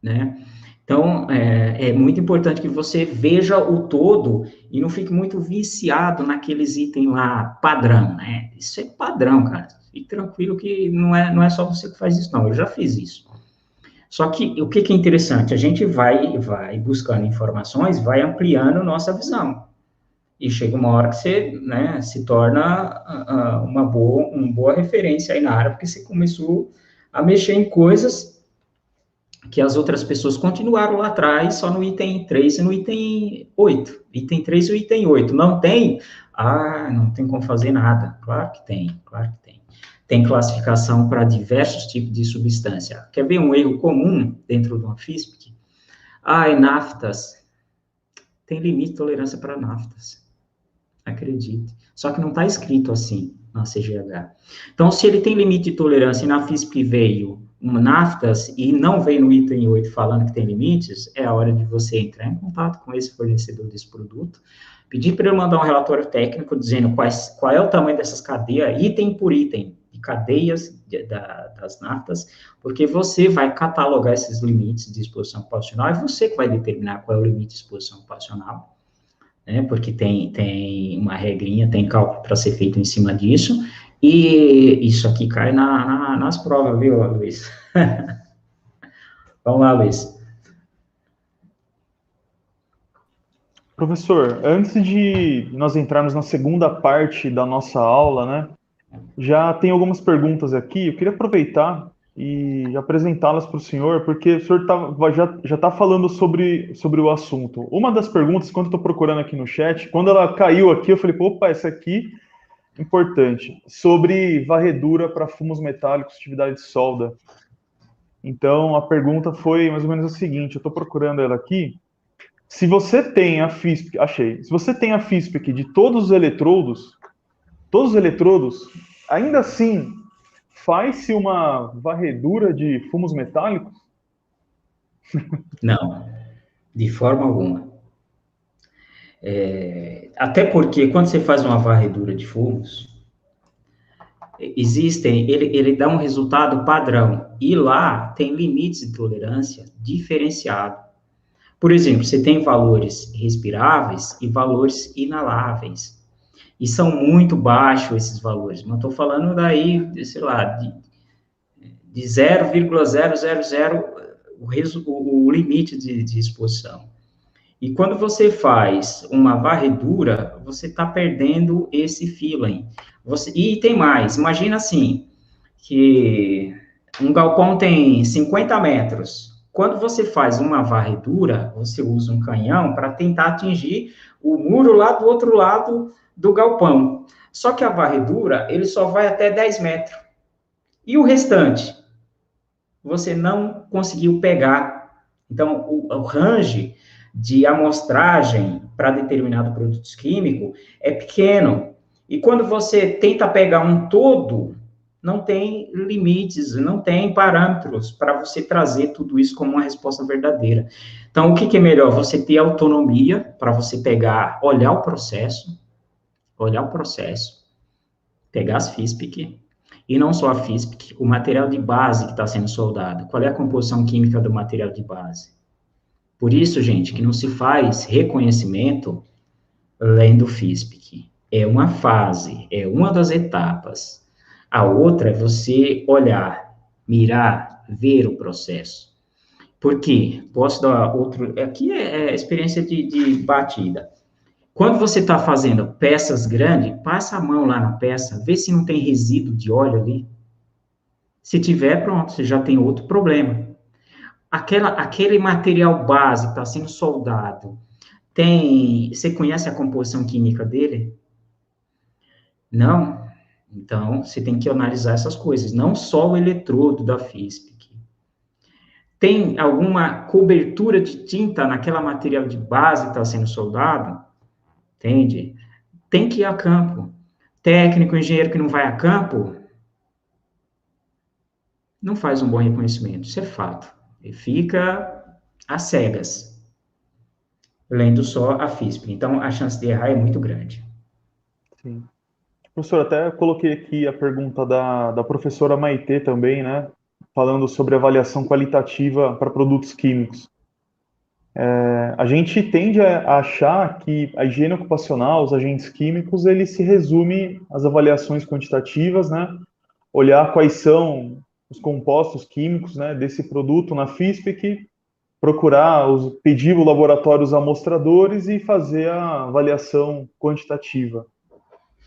né? Então, é muito importante que você veja o todo e não fique muito viciado naqueles itens lá padrão, né? Isso é padrão, cara. Fique tranquilo que não é só você que faz isso, não. Eu já fiz isso. Só que o que é interessante? A gente vai buscando informações, vai ampliando nossa visão. E chega uma hora que você, né, se torna uma boa referência aí na área, porque você começou a mexer em coisas que as outras pessoas continuaram lá atrás, só no item 3 e no item 8. Item 3 e o item 8. Não tem? Não tem como fazer nada. Claro que tem, claro que tem. Tem classificação para diversos tipos de substância. Quer ver um erro comum dentro de uma FISP? Naftas. Tem limite de tolerância para naftas. Acredite. Só que não está escrito assim na CGH. Então, se ele tem limite de tolerância e na FISP veio naftas e não veio no item 8 falando que tem limites, é a hora de você entrar em contato com esse fornecedor desse produto, pedir para ele mandar um relatório técnico dizendo qual é o tamanho dessas cadeias, item por item, de cadeias das naftas, porque você vai catalogar esses limites de exposição ocupacional e você que vai determinar qual é o limite de exposição ocupacional, né? Porque tem uma regrinha, tem cálculo para ser feito em cima disso, e isso aqui cai nas provas, viu, Luiz? Vamos lá, Luiz. Professor, antes de nós entrarmos na segunda parte da nossa aula, né, já tem algumas perguntas aqui. Eu queria aproveitar e apresentá-las para o senhor, porque o senhor já está falando sobre o assunto. Uma das perguntas, quando eu estou procurando aqui no chat, quando ela caiu aqui, eu falei, opa, essa aqui é importante, sobre varredura para fumos metálicos, atividade de solda. Então, a pergunta foi mais ou menos a seguinte, eu estou procurando ela aqui. Se você tem a FISP, achei. Se você tem a FISP aqui de todos os eletrodos, ainda assim, faz-se uma varredura de fumos metálicos? Não, de forma alguma. Até porque quando você faz uma varredura de fumos, ele dá um resultado padrão, e lá tem limites de tolerância diferenciados. Por exemplo, você tem valores respiráveis e valores inaláveis. E são muito baixos esses valores. Mas estou falando daí, sei lá, de 0,000 o limite de exposição. E quando você faz uma varredura, você está perdendo esse feeling. E tem mais, imagina assim, que um galpão tem 50 metros. Quando você faz uma varredura, você usa um canhão para tentar atingir o muro lá do outro lado do galpão. Só que a varredura, ele só vai até 10 metros. E o restante? Você não conseguiu pegar. Então, o range de amostragem para determinado produto químico é pequeno. E quando você tenta pegar um todo, não tem limites, não tem parâmetros para você trazer tudo isso como uma resposta verdadeira. Então, o que é melhor? Você ter autonomia para você pegar, olhar o processo, pegar as FISPIC, e não só a FISPIC, o material de base que está sendo soldado. Qual é a composição química do material de base? Por isso, gente, que não se faz reconhecimento lendo FISPIC. É uma fase, é uma das etapas. A outra é você olhar, mirar, ver o processo. Por quê? Posso dar outro... Aqui é experiência de batida. Quando você está fazendo peças grandes, passa a mão lá na peça, vê se não tem resíduo de óleo ali. Se tiver, pronto, você já tem outro problema. Aquele material base que está sendo soldado, você conhece a composição química dele? Não? Então, você tem que analisar essas coisas, não só o eletrodo da FISPIC. Tem alguma cobertura de tinta naquela material de base que está sendo soldado? Entende? Tem que ir a campo. Técnico, engenheiro que não vai a campo, não faz um bom reconhecimento, isso é fato. Ele fica às cegas, lendo só a FISP. Então, a chance de errar é muito grande. Sim. Professor, até coloquei aqui a pergunta da professora Maitê também, né? Falando sobre avaliação qualitativa para produtos químicos. A gente tende a achar que a higiene ocupacional, os agentes químicos, ele se resume às avaliações quantitativas, né? Olhar quais são os compostos químicos, né, desse produto na FISPIC, pedir o laboratório os amostradores e fazer a avaliação quantitativa.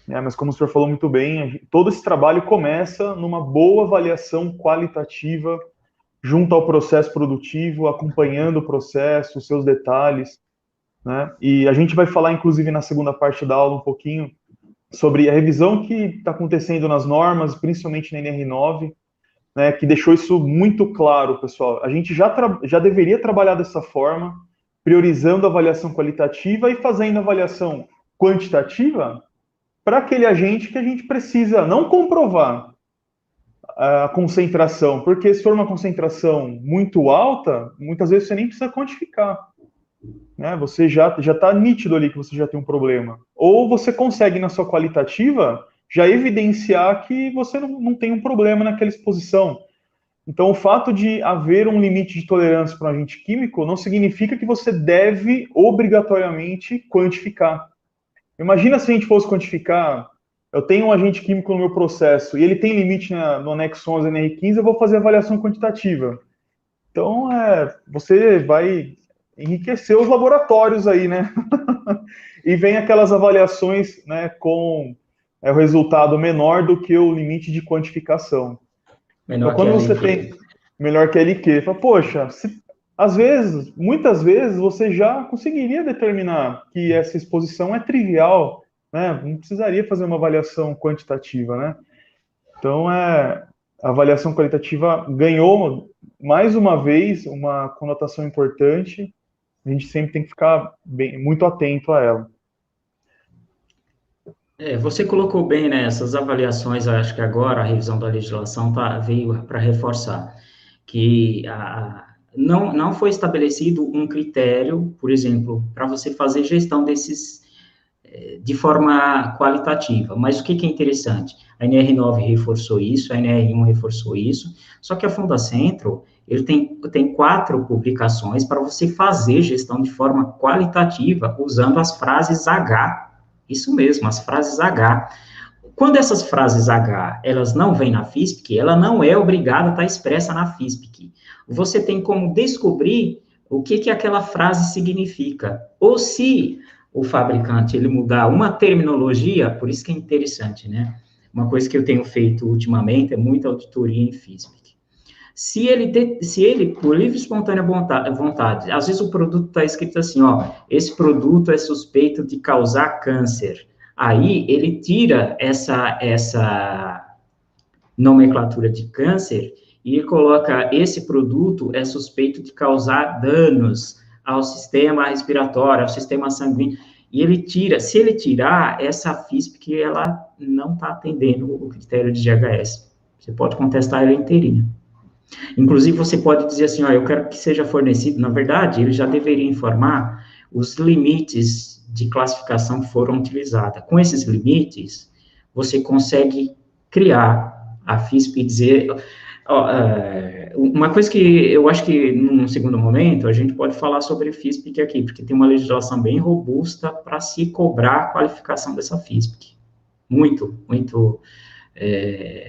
Mas como o senhor falou muito bem, todo esse trabalho começa numa boa avaliação qualitativa junto ao processo produtivo, acompanhando o processo, os seus detalhes, né? E a gente vai falar, inclusive, na segunda parte da aula um pouquinho sobre a revisão que está acontecendo nas normas, principalmente na NR9, né, que deixou isso muito claro, pessoal. A gente já deveria trabalhar dessa forma, priorizando a avaliação qualitativa e fazendo a avaliação quantitativa para aquele agente que a gente precisa não comprovar a concentração, porque se for uma concentração muito alta, muitas vezes você nem precisa quantificar, né? Você já está nítido ali que você já tem um problema. Ou você consegue na sua qualitativa já evidenciar que você não tem um problema naquela exposição. Então, o fato de haver um limite de tolerância para um agente químico não significa que você deve obrigatoriamente quantificar. Imagina se a gente fosse quantificar, eu tenho um agente químico no meu processo e ele tem limite no anexo 11 NR15, eu vou fazer avaliação quantitativa. Então, você vai enriquecer os laboratórios aí, né? E vem aquelas avaliações, né, com o resultado menor do que o limite de quantificação. Então, Menor que quando a você LQ. tem melhor que LQ, fala, poxa, às vezes, muitas vezes, você já conseguiria determinar que essa exposição é trivial, né? Não precisaria fazer uma avaliação quantitativa, né? Então, a avaliação qualitativa ganhou, mais uma vez, uma conotação importante. A gente sempre tem que ficar muito atento a ela. Você colocou bem, né, essas avaliações, acho que agora a revisão da legislação veio para reforçar que não foi estabelecido um critério, por exemplo, para você fazer gestão desses de forma qualitativa. Mas o que é interessante? A NR9 reforçou isso, a NR1 reforçou isso, só que a Fundacentro, ele tem 4 publicações para você fazer gestão de forma qualitativa, usando as frases H. Isso mesmo, as frases H. Quando essas frases H, elas não vêm na FISPIC, ela não é obrigada a estar expressa na FISPIC. Você tem como descobrir o que aquela frase significa. Ou se o fabricante, ele mudar uma terminologia, por isso que é interessante, né? Uma coisa que eu tenho feito ultimamente é muita auditoria em FISPIC. Se ele, por livre e espontânea vontade, às vezes o produto está escrito assim, ó, esse produto é suspeito de causar câncer. Aí ele tira essa nomenclatura de câncer e coloca esse produto é suspeito de causar danos ao sistema respiratório, ao sistema sanguíneo. E ele tira, se ele tirar, essa FISP ela não está atendendo o critério de GHS. Você pode contestar ela inteirinha. Inclusive, você pode dizer assim, ó, eu quero que seja fornecido, na verdade, ele já deveria informar os limites de classificação que foram utilizados. Com esses limites, você consegue criar a FISP e dizer... Ó, uma coisa que eu acho que, num segundo momento, a gente pode falar sobre FISP aqui, porque tem uma legislação bem robusta para se cobrar a qualificação dessa FISP. Muito, muito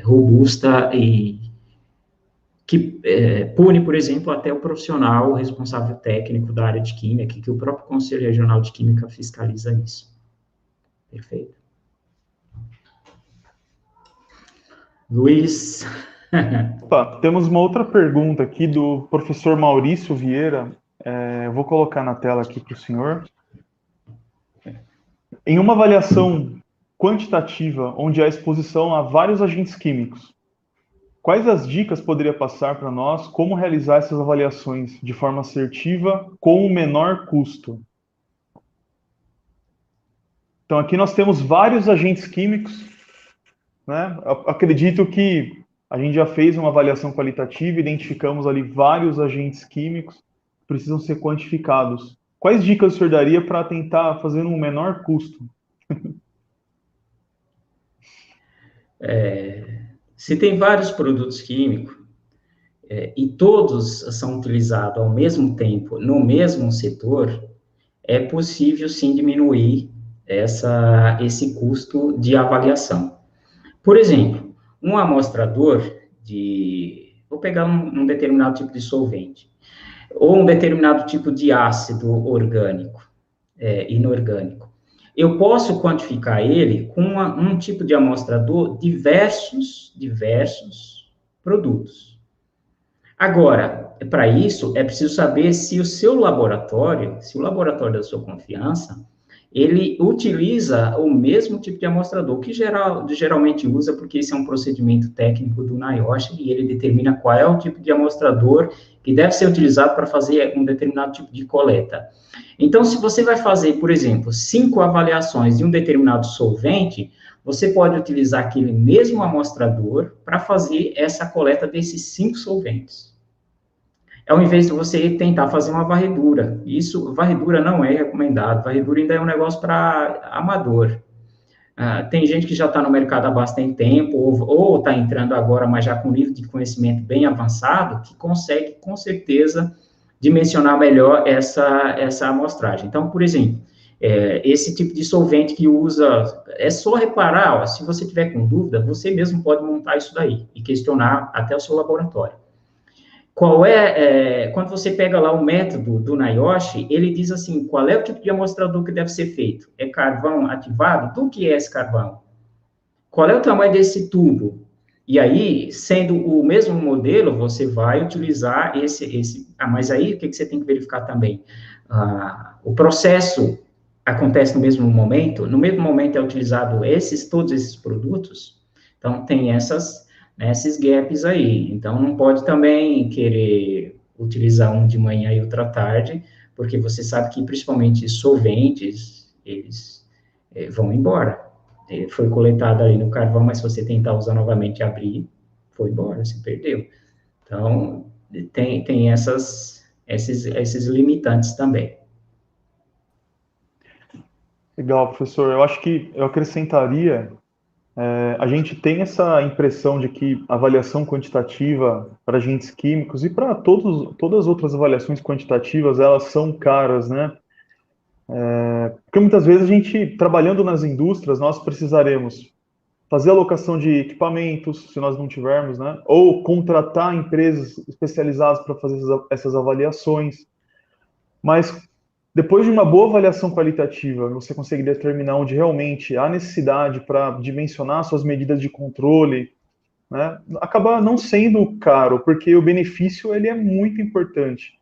robusta e que pune, por exemplo, até o profissional responsável técnico da área de química, que o próprio Conselho Regional de Química fiscaliza isso. Perfeito. Luiz. Opa, temos uma outra pergunta aqui do professor Maurício Vieira. Eu vou colocar na tela aqui para o senhor. Em uma avaliação quantitativa, onde há exposição a vários agentes químicos, quais as dicas poderia passar para nós como realizar essas avaliações de forma assertiva com o menor custo? Então, aqui nós temos vários agentes químicos, né? Acredito que a gente já fez uma avaliação qualitativa, identificamos ali vários agentes químicos que precisam ser quantificados. Quais dicas o senhor daria para tentar fazer um menor custo? Se tem vários produtos químicos e todos são utilizados ao mesmo tempo no mesmo setor, é possível sim diminuir esse custo de avaliação. Por exemplo, um amostrador vou pegar um determinado tipo de solvente, ou um determinado tipo de ácido orgânico, inorgânico. Eu posso quantificar ele com um tipo de amostrador diversos produtos. Agora, para isso, é preciso saber se o seu laboratório, se o laboratório da sua confiança, ele utiliza o mesmo tipo de amostrador, que geralmente usa, porque esse é um procedimento técnico do NIOSH, e ele determina qual é o tipo de amostrador que deve ser utilizado para fazer um determinado tipo de coleta. Então, se você vai fazer, por exemplo, 5 avaliações de um determinado solvente, você pode utilizar aquele mesmo amostrador para fazer essa coleta desses 5 solventes. Ao invés de você tentar fazer uma varredura. Varredura não é recomendado, varredura ainda é um negócio para amador. Tem gente que já está no mercado há bastante tempo, ou está entrando agora, mas já com nível de conhecimento bem avançado, que consegue, com certeza, dimensionar melhor essa amostragem. Então, por exemplo, esse tipo de solvente que usa, é só reparar, ó, se você tiver com dúvida, você mesmo pode montar isso daí e questionar até o seu laboratório. Quando você pega lá o método do NIOSH, ele diz assim, qual é o tipo de amostrador que deve ser feito? É carvão ativado? Do que é esse carvão? Qual é o tamanho desse tubo? E aí, sendo o mesmo modelo, você vai utilizar mas aí, o que você tem que verificar também? O processo acontece no mesmo momento? No mesmo momento é utilizado todos esses produtos? Então, tem esses gaps aí. Então, não pode também querer utilizar um de manhã e outro à tarde, porque você sabe que, principalmente, solventes, eles vão embora. Foi coletado ali no carvão, mas se você tentar usar novamente e abrir, foi embora, se perdeu. Então, tem esses limitantes também. Legal, professor. Eu acho que eu acrescentaria, a gente tem essa impressão de que avaliação quantitativa para agentes químicos e para todas as outras avaliações quantitativas, elas são caras, né? Porque muitas vezes a gente, trabalhando nas indústrias, nós precisaremos fazer alocação de equipamentos, se nós não tivermos, né? Ou contratar empresas especializadas para fazer essas avaliações. Mas depois de uma boa avaliação qualitativa, você consegue determinar onde realmente há necessidade para dimensionar suas medidas de controle, né? Acaba não sendo caro, porque o benefício ele é muito importante,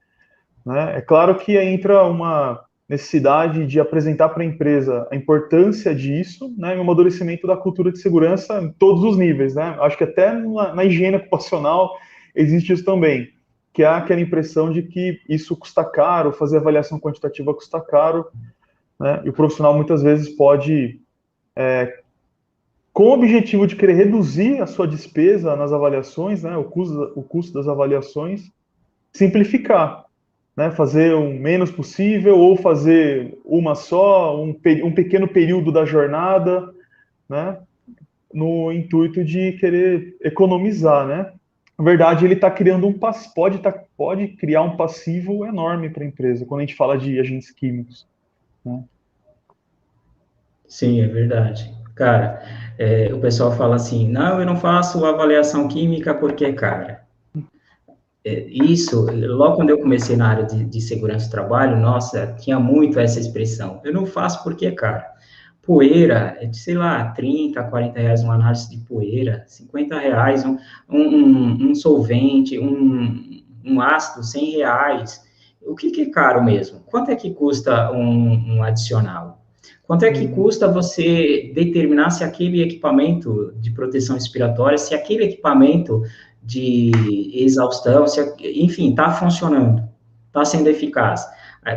né? É claro que entra uma necessidade de apresentar para a empresa a importância disso, né, e o amadurecimento da cultura de segurança em todos os níveis, né? Acho que até na higiene ocupacional existe isso também, que há aquela impressão de que isso custa caro, fazer avaliação quantitativa custa caro, né? E o profissional muitas vezes pode, com o objetivo de querer reduzir a sua despesa nas avaliações, né, o custo das avaliações, simplificar, né, fazer o menos possível ou fazer uma só, um pequeno período da jornada, né, no intuito de querer economizar, né? Na verdade, ele está criando pode criar um passivo enorme para a empresa quando a gente fala de agentes químicos, né? Sim, é verdade. Cara, o pessoal fala assim, não, eu não faço avaliação química porque é cara. Isso, logo quando eu comecei na área de segurança do trabalho, nossa, tinha muito essa expressão. Eu não faço porque é caro. Poeira, é de, sei lá, 30, 40 reais uma análise de poeira, 50 reais um solvente, um ácido, 100 reais. O que é caro mesmo? Quanto é que custa um adicional? Quanto é que custa você determinar se aquele equipamento de proteção respiratória, se aquele equipamento de exaustão, enfim, está funcionando, está sendo eficaz?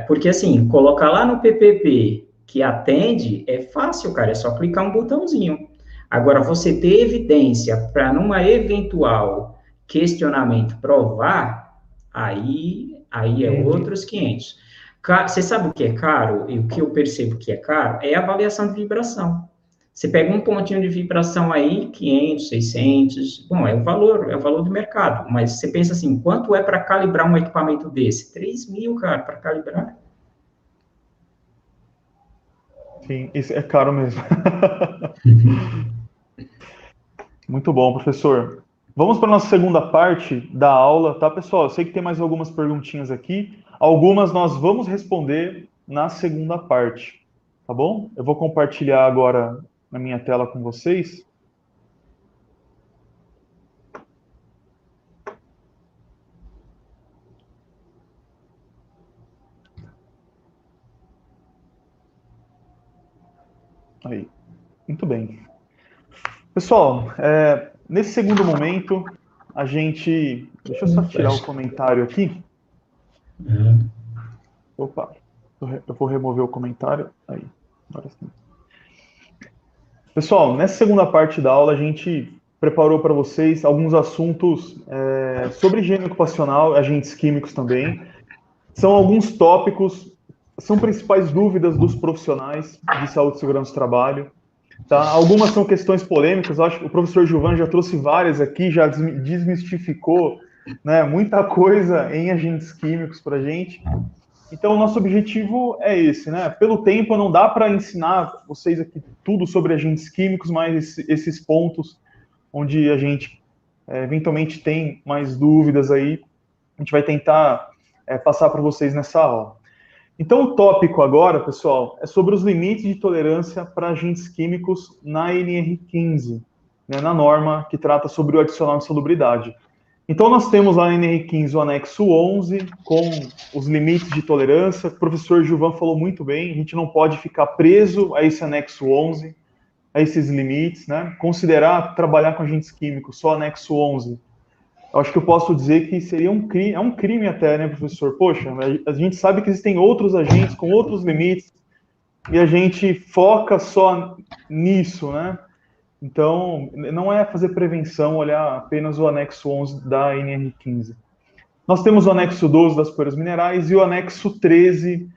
Porque, assim, colocar lá no PPP que atende é fácil, cara, é só clicar um botãozinho. Agora, você ter evidência para, numa eventual questionamento, provar, aí é outros 500. Você sabe o que é caro? E o que eu percebo que é caro é a avaliação de vibração. Você pega um pontinho de vibração aí, 500, 600, bom, é o valor do mercado. Mas você pensa assim, quanto é para calibrar um equipamento desse? 3 mil, cara, para calibrar. Sim, isso é caro mesmo. Muito bom, professor. Vamos para a nossa segunda parte da aula, tá, pessoal? Eu sei que tem mais algumas perguntinhas aqui. Algumas nós vamos responder na segunda parte, tá bom? Eu vou compartilhar agora na minha tela com vocês. Aí, muito bem. Pessoal, nesse segundo momento, a gente... Deixa eu só tirar o comentário aqui. Opa, eu vou remover o comentário. Aí, agora sim. Pessoal, nessa segunda parte da aula, a gente preparou para vocês alguns assuntos sobre higiene ocupacional, agentes químicos também. São alguns tópicos, são principais dúvidas dos profissionais de saúde e segurança do trabalho. Tá? Algumas são questões polêmicas, eu acho que o professor Gilvan já trouxe várias aqui, já desmistificou, né, muita coisa em agentes químicos para a gente. Então, o nosso objetivo é esse, né? Pelo tempo, não dá para ensinar vocês aqui tudo sobre agentes químicos, mas esses pontos onde a gente eventualmente tem mais dúvidas aí, a gente vai tentar passar para vocês nessa aula. Então, o tópico agora, pessoal, é sobre os limites de tolerância para agentes químicos na NR15, né, na norma que trata sobre o adicional de insalubridade. Então, nós temos lá na NR15 o anexo 11, com os limites de tolerância. O professor Gilvan falou muito bem, a gente não pode ficar preso a esse anexo 11, a esses limites, né? Considerar trabalhar com agentes químicos só anexo 11, eu acho que eu posso dizer que seria é um crime até, né, professor? Poxa, a gente sabe que existem outros agentes com outros limites e a gente foca só nisso, né? Então, não é fazer prevenção olhar apenas o anexo 11 da NR15. Nós temos o anexo 12 das poeiras minerais e o anexo 13,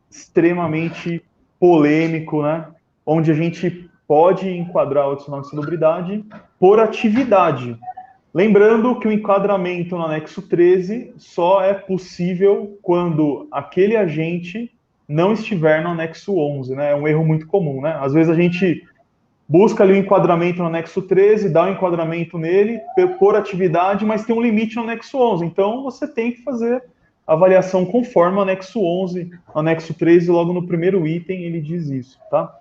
extremamente polêmico, né? Onde a gente pode enquadrar o adicional de salubridade por atividade. Lembrando que o enquadramento no anexo 13 só é possível quando aquele agente não estiver no anexo 11, né? É um erro muito comum, né? Às vezes a gente busca ali o enquadramento no anexo 13, dá um enquadramento nele por atividade, mas tem um limite no anexo 11. Então você tem que fazer a avaliação conforme o anexo 11, o anexo 13, logo no primeiro item ele diz isso, tá?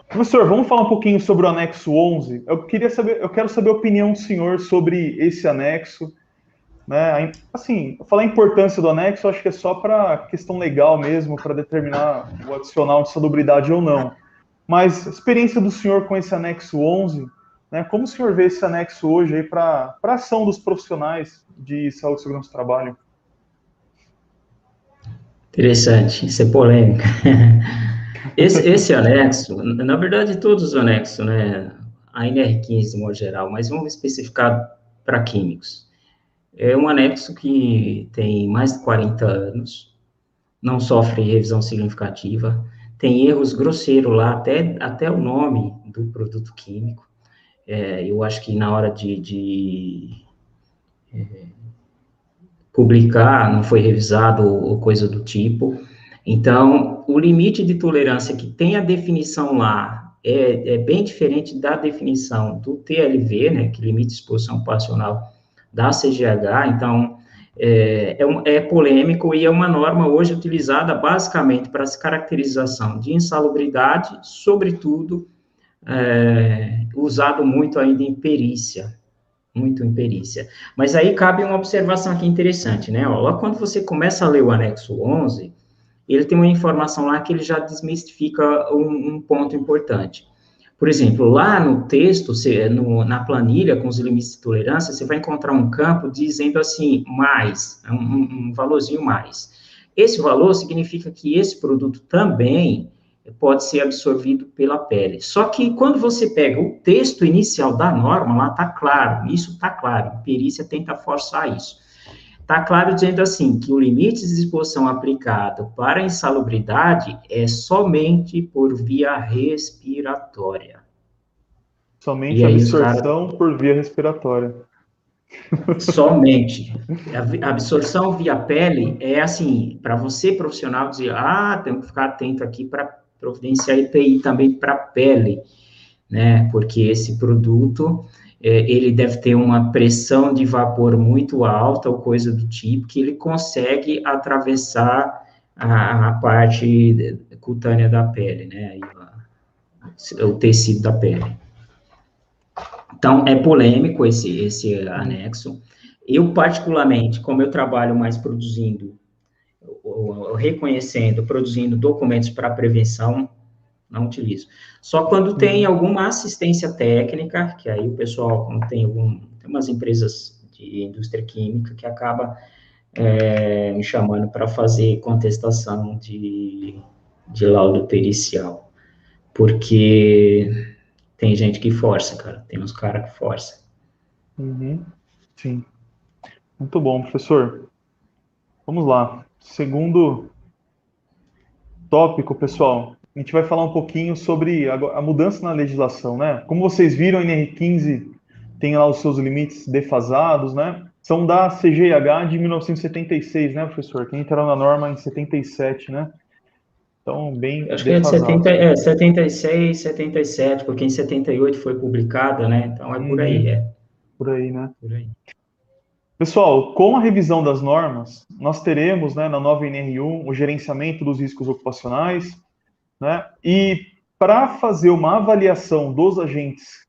Professor, vamos falar um pouquinho sobre o anexo 11. Eu quero saber a opinião do senhor sobre esse anexo, né? Assim, falar a importância do anexo, acho que é só para questão legal mesmo, para determinar o adicional de salubridade ou não. Mas a experiência do senhor com esse anexo 11, né? Como o senhor vê esse anexo hoje aí para a ação dos profissionais de saúde e segurança do trabalho? Interessante, isso é polêmica. Esse anexo, na verdade, todos os anexos, né? A NR15, de modo geral, mas vamos especificar para químicos. É um anexo que tem mais de 40 anos, não sofre revisão significativa, tem erros grosseiros lá, até o nome do produto químico. Eu acho que na hora de publicar não foi revisado ou coisa do tipo. Então, o limite de tolerância que tem a definição lá é bem diferente da definição do TLV, né, que limite de exposição passional da CGH. Então, é polêmico e é uma norma hoje utilizada basicamente para essa caracterização de insalubridade, sobretudo, usado muito ainda em perícia, muito em perícia. Mas aí cabe uma observação aqui interessante, né? Ó, logo quando você começa a ler o anexo 11, ele tem uma informação lá que ele já desmistifica um ponto importante. Por exemplo, lá no texto, na planilha com os limites de tolerância, você vai encontrar um campo dizendo assim, mais, um valorzinho mais. Esse valor significa que esse produto também pode ser absorvido pela pele. Só que quando você pega o texto inicial da norma, lá está claro, isso está claro, a perícia tenta forçar isso. Está claro dizendo assim, que o limite de exposição aplicado para a insalubridade é somente por via respiratória. Somente E aí os caras, absorção por via respiratória. somente. A absorção via pele é assim, para você profissional dizer, tem que ficar atento aqui para providenciar EPI também para pele, né? Porque esse produto, ele deve ter uma pressão de vapor muito alta ou coisa do tipo, que ele consegue atravessar a parte cutânea da pele, né? O tecido da pele. Então, é polêmico esse anexo. Eu, particularmente, como eu trabalho mais produzindo, reconhecendo, produzindo documentos para prevenção, não utilizo. Só quando tem alguma assistência técnica, que aí o pessoal, quando tem umas empresas de indústria química que acaba me chamando para fazer contestação de laudo pericial, porque tem gente que força, cara, tem uns caras que forçam. Uhum. Sim. Muito bom, professor. Vamos lá. Segundo tópico, pessoal, a gente vai falar um pouquinho sobre a mudança na legislação, né? Como vocês viram, a NR15 tem lá os seus limites defasados, né? São da CGH de 1976, né, professor? Que entraram na norma em 77, né? Então, bem Acho que é de defasados. 76, 77, porque em 78 foi publicada, né? Então é por aí, Uhum, por aí, né? por aí. Pessoal, com a revisão das normas, nós teremos, né, na nova NR1, o gerenciamento dos riscos ocupacionais, né? E para fazer uma avaliação dos agentes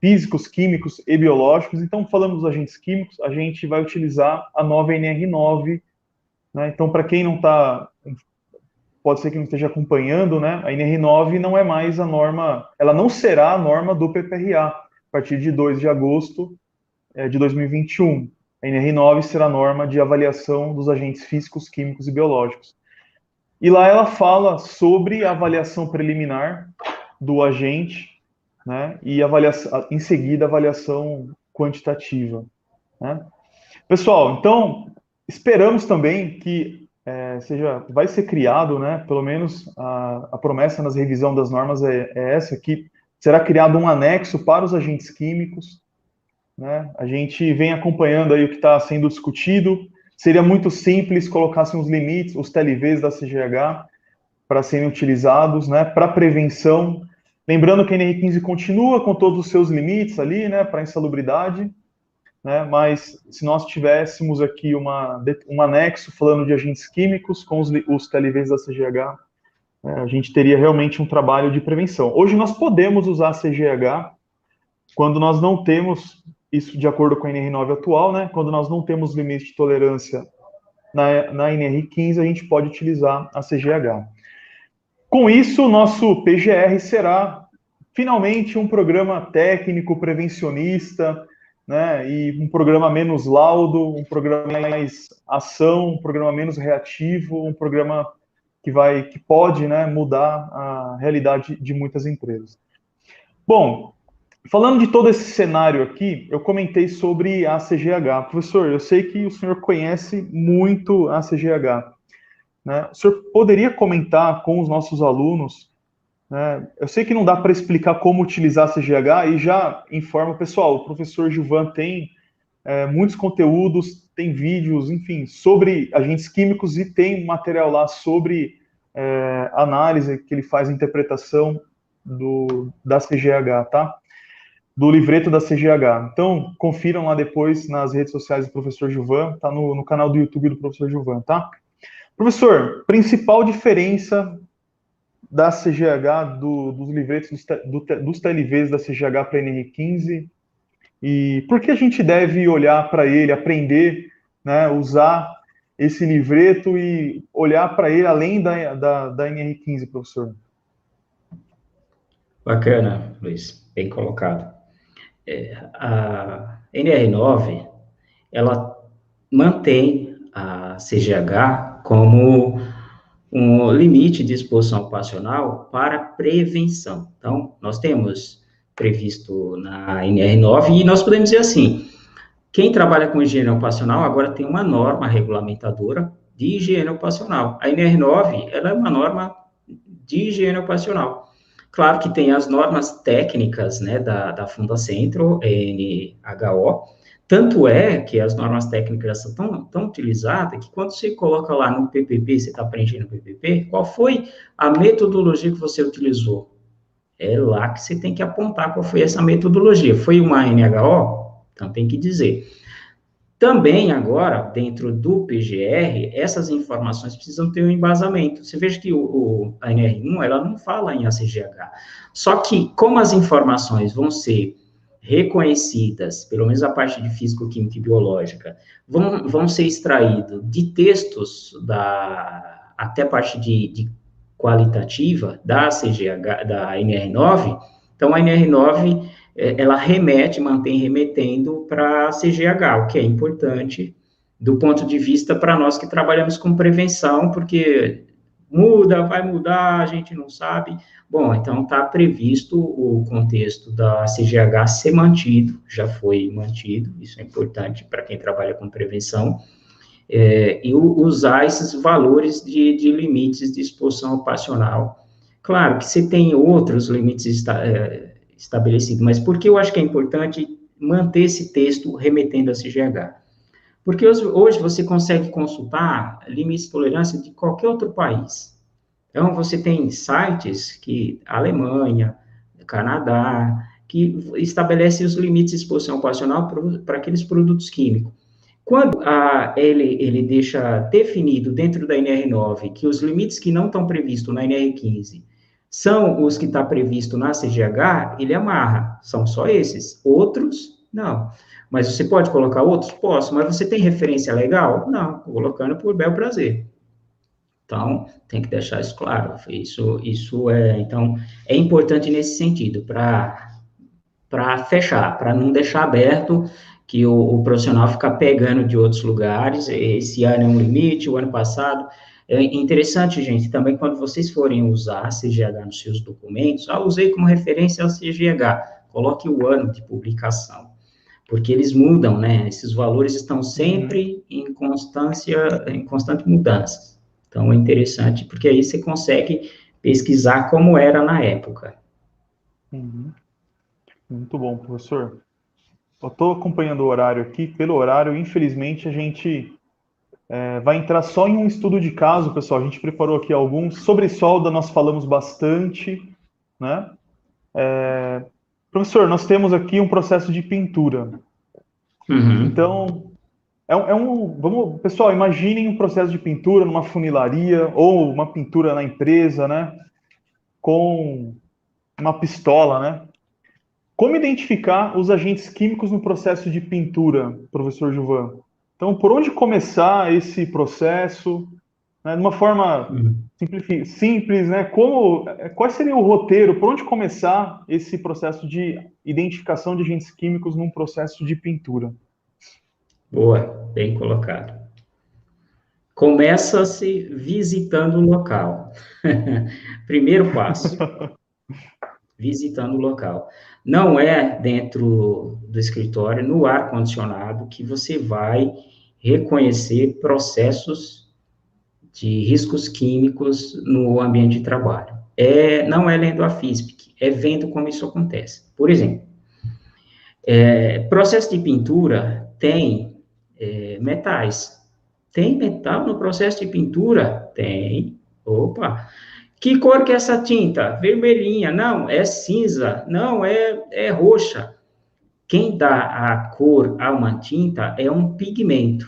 físicos, químicos e biológicos, então, falando dos agentes químicos, a gente vai utilizar a nova NR9, né? Então, para quem não está, pode ser que não esteja acompanhando, né? A NR9 não é mais a norma, ela não será a norma do PPRA, a partir de 2 de agosto de 2021. A NR9 será a norma de avaliação dos agentes físicos, químicos e biológicos. E lá ela fala sobre a avaliação preliminar do agente, né, e em seguida a avaliação quantitativa, né. Pessoal, então esperamos também que vai ser criado, né, pelo menos a promessa nas revisão das normas é essa, que será criado um anexo para os agentes químicos, né. A gente vem acompanhando aí o que está sendo discutido. Seria muito simples colocassem os limites, os TLVs da CGH, para serem utilizados, né, para prevenção. Lembrando que a NR15 continua com todos os seus limites ali, né, para insalubridade, né, mas se nós tivéssemos aqui um anexo falando de agentes químicos com os TLVs da CGH, a gente teria realmente um trabalho de prevenção. Hoje nós podemos usar a CGH quando nós não temos, isso de acordo com a NR9 atual, né, quando nós não temos limite de tolerância na NR15, a gente pode utilizar a CGH. Com isso, o nosso PGR será finalmente um programa técnico prevencionista, né, e um programa menos laudo, um programa mais ação, um programa menos reativo, um programa que pode, né, mudar a realidade de muitas empresas. Bom, falando de todo esse cenário aqui, eu comentei sobre a CGH. Professor, eu sei que o senhor conhece muito a CGH, né? O senhor poderia comentar com os nossos alunos, né? Eu sei que não dá para explicar como utilizar a CGH e já informa o pessoal, o professor Gilvan tem muitos conteúdos, tem vídeos, enfim, sobre agentes químicos e tem material lá sobre análise que ele faz, interpretação da CGH, tá? Do livreto da CGH. Então, confiram lá depois nas redes sociais do professor Gilvan, tá no canal do YouTube do professor Gilvan, tá? Professor, principal diferença da CGH, dos livretos, dos TLVs da CGH para a NR15, e por que a gente deve olhar para ele, aprender, né, usar esse livreto e olhar para ele além da NR15, professor? Bacana, Luiz, bem colocado. A NR9, ela mantém a CGH como um limite de exposição ocupacional para prevenção. Então, nós temos previsto na NR9, e nós podemos dizer assim, quem trabalha com higiene ocupacional agora tem uma norma regulamentadora de higiene ocupacional. A NR9, ela é uma norma de higiene ocupacional. Claro que tem as normas técnicas, né, da Fundacentro, NHO, tanto é que as normas técnicas são tão utilizadas que quando você coloca lá no PPP, você está preenchendo o PPP, qual foi a metodologia que você utilizou? É lá que você tem que apontar qual foi essa metodologia. Foi uma NHO? Então tem que dizer. Também agora, dentro do PGR, essas informações precisam ter um embasamento. Você veja que a NR1, ela não fala em ACGH. Só que, como as informações vão ser reconhecidas, pelo menos a parte de físico, química e biológica, vão ser extraídos de textos até a parte de qualitativa da CGH, da NR9, então a NR9 ela mantém remetendo para a CGH, o que é importante do ponto de vista para nós que trabalhamos com prevenção, porque vai mudar, a gente não sabe. Bom, então está previsto o contexto da CGH ser mantido, já foi mantido, isso é importante para quem trabalha com prevenção, e usar esses valores de limites de exposição ocupacional Claro que você tem outros limites estabelecidos, mas por que eu acho que é importante manter esse texto remetendo a CGH? Porque hoje você consegue consultar limites de tolerância de qualquer outro país. Então, você tem sites que, Alemanha, Canadá, que estabelecem os limites de exposição ocupacional para aqueles produtos químicos. Quando ele deixa definido dentro da NR9 que os limites que não estão previstos na NR15 são os que estão previstos na CGH, ele amarra, são só esses. Outros, não. Mas você pode colocar outros? Posso, mas você tem referência legal? Não, colocando por bel prazer. Então, tem que deixar isso claro. Isso então, é importante nesse sentido, para fechar, para não deixar aberto que o profissional fica pegando de outros lugares. Esse ano é um limite, o ano passado. É interessante, gente, também quando vocês forem usar a CGH nos seus documentos, usei como referência a CGH, coloque o ano de publicação, porque eles mudam, né? Esses valores estão sempre em constante mudança. Então, é interessante, porque aí você consegue pesquisar como era na época. Uhum. Muito bom, professor. Eu estou acompanhando o horário aqui. Pelo horário, infelizmente, a gente vai entrar só em um estudo de caso, pessoal. A gente preparou aqui alguns. Sobre solda, nós falamos bastante, né? Professor, nós temos aqui um processo de pintura. Uhum. Então, pessoal, imaginem um processo de pintura numa funilaria ou uma pintura na empresa, né? Com uma pistola, né? Como identificar os agentes químicos no processo de pintura, professor Gilvan? Então, por onde começar esse processo, né, de uma forma simples, né? Qual seria o roteiro? Por onde começar esse processo de identificação de agentes químicos num processo de pintura? Boa, bem colocado. Começa-se visitando o local. Primeiro passo, visitando o local. Não é dentro do escritório, no ar-condicionado, que você vai reconhecer processos de riscos químicos no ambiente de trabalho. Não é lendo a FISPIC, é vendo como isso acontece. Por exemplo, processo de pintura tem metais. Tem metal no processo de pintura? Tem. Opa! Que cor que é essa tinta? Vermelhinha. Não, é cinza. Não, é roxa. Quem dá a cor a uma tinta é um pigmento.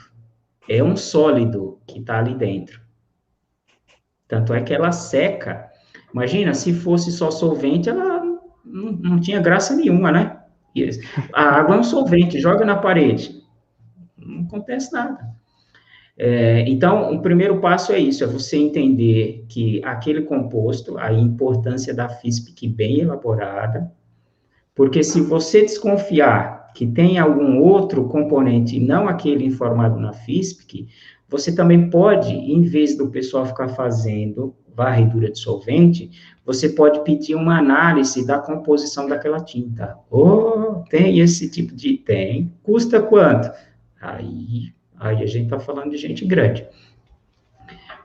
É um sólido que está ali dentro. Tanto é que ela seca. Imagina, se fosse só solvente, ela não tinha graça nenhuma, né? A água é um solvente, joga na parede. Não acontece nada. Então, o primeiro passo é isso, é você entender que aquele composto, a importância da FISPIC bem elaborada, porque se você desconfiar que tem algum outro componente, não aquele informado na FISPIC, você também pode, em vez do pessoal ficar fazendo varredura de solvente, você pode pedir uma análise da composição daquela tinta. Tem esse tipo de... Tem. Custa quanto? Aí a gente está falando de gente grande.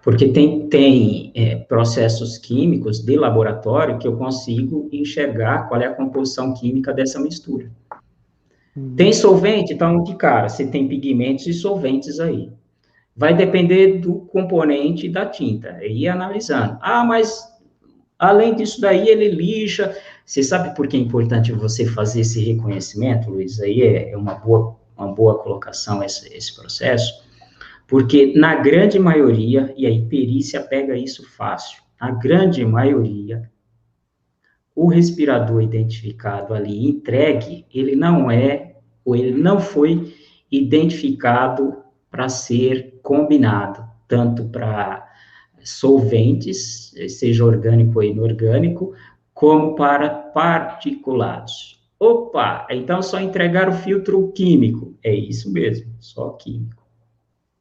Porque tem processos químicos de laboratório que eu consigo enxergar qual é a composição química dessa mistura. Tem solvente? Então, de cara, você tem pigmentos e solventes aí. Vai depender do componente da tinta, ir analisando. Mas além disso daí, ele lixa. Você sabe por que é importante você fazer esse reconhecimento, Luiz? Aí é uma boa colocação esse processo. Porque na grande maioria, e a perícia pega isso fácil, na grande maioria, o respirador identificado ali, entregue, ele não foi identificado para ser combinado, tanto para solventes, seja orgânico ou inorgânico, como para particulados. Opa, então só entregar o filtro químico. É isso mesmo, só químico.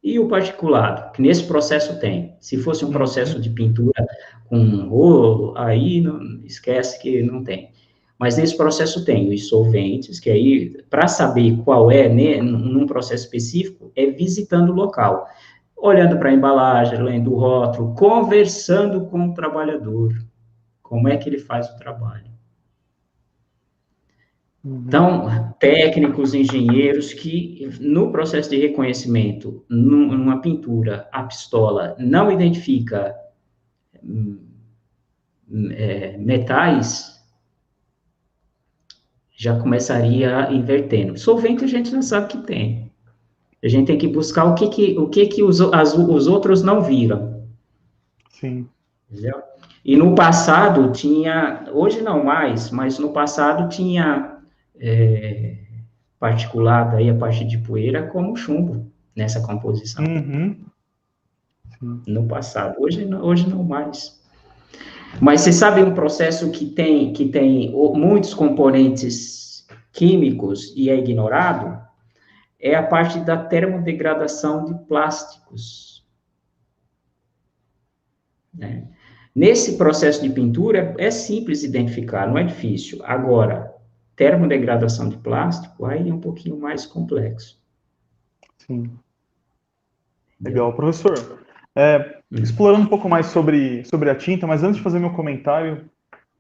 E o particulado, que nesse processo tem. Se fosse um processo de pintura com rolo, aí esquece que não tem. Mas nesse processo tem os solventes, que aí, para saber qual é, né, num processo específico, é visitando o local, olhando para a embalagem, lendo o rótulo, conversando com o trabalhador. como é que ele faz o trabalho. Então, técnicos, engenheiros que, no processo de reconhecimento, numa pintura, a pistola não identifica metais, já começaria invertendo. Solvente a gente já sabe que tem. A gente tem que buscar o que os outros não viram. Sim. Entendeu? E no passado tinha, hoje não mais, mas no passado tinha particulado aí a parte de poeira como chumbo nessa composição. Uhum. No passado, hoje não mais. Mas você sabe um processo que tem muitos componentes químicos e é ignorado? É a parte da termodegradação de plásticos. Né? Nesse processo de pintura, é simples identificar, não é difícil. Agora, termodegradação de plástico, aí é um pouquinho mais complexo. Sim. Legal. Professor, explorando um pouco mais sobre a tinta, mas antes de fazer meu comentário,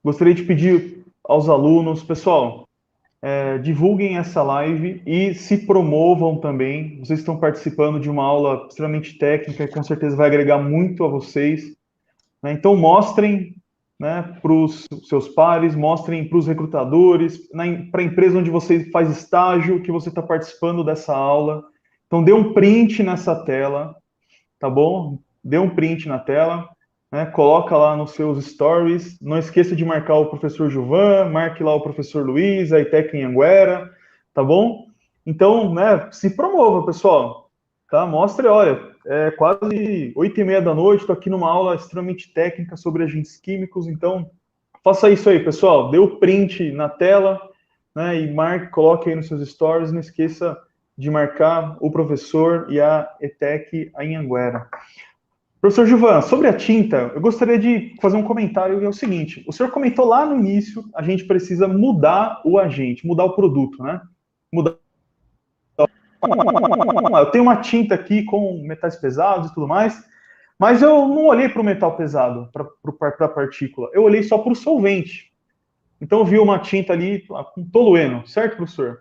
gostaria de pedir aos alunos, pessoal, divulguem essa live e se promovam também. Vocês estão participando de uma aula extremamente técnica e com certeza vai agregar muito a vocês. Né? Então, mostrem, né, para os seus pares, mostrem para os recrutadores, para a empresa onde você faz estágio, que você está participando dessa aula. Então, dê um print nessa tela, tá bom? Dê um print na tela, né? Coloca lá nos seus stories. Não esqueça de marcar o professor Gilvan, marque lá o professor Luiz, a ITEC Anhanguera, tá bom? Então, né, se promova, pessoal, tá? Mostre, olha, é quase 8h30 da noite, estou aqui numa aula extremamente técnica sobre agentes químicos, então faça isso aí, pessoal. Dê o print na tela, né, e marque, coloque aí nos seus stories. Não esqueça de marcar o professor e a ETEC Anhanguera. Professor Gilvan, sobre a tinta, eu gostaria de fazer um comentário, que é o seguinte: o senhor comentou lá no início, a gente precisa mudar o agente, mudar o produto, né? Mudar. Eu tenho uma tinta aqui com metais pesados e tudo mais, mas eu não olhei para o metal pesado, para a partícula, eu olhei só para o solvente. Então eu vi uma tinta ali com tolueno, certo, professor?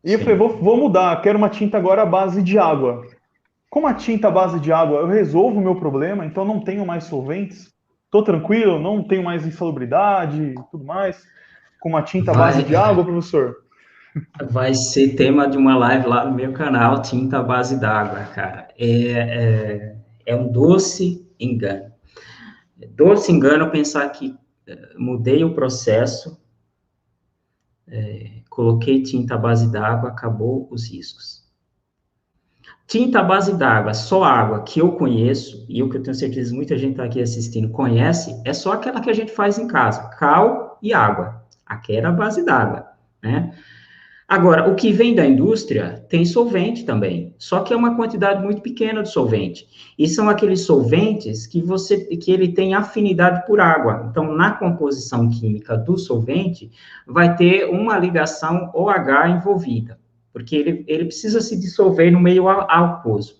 E eu falei, vou mudar, quero uma tinta agora à base de água. Com a tinta à base de água, eu resolvo o meu problema, então não tenho mais solventes. Estou tranquilo, não tenho mais insalubridade e tudo mais. Com uma tinta à base de água, professor? Vai ser tema de uma live lá no meu canal, tinta à base d'água, cara. É um doce engano. Doce engano pensar que mudei o processo, coloquei tinta à base d'água, acabou os riscos. Tinta à base d'água, só água que eu conheço, e o que eu tenho certeza que muita gente está aqui assistindo conhece, é só aquela que a gente faz em casa, cal e água. Aquela é a base d'água, né? Agora, o que vem da indústria tem solvente também, só que é uma quantidade muito pequena de solvente. E são aqueles solventes que ele tem afinidade por água. Então, na composição química do solvente, vai ter uma ligação OH envolvida, porque ele precisa se dissolver no meio aquoso.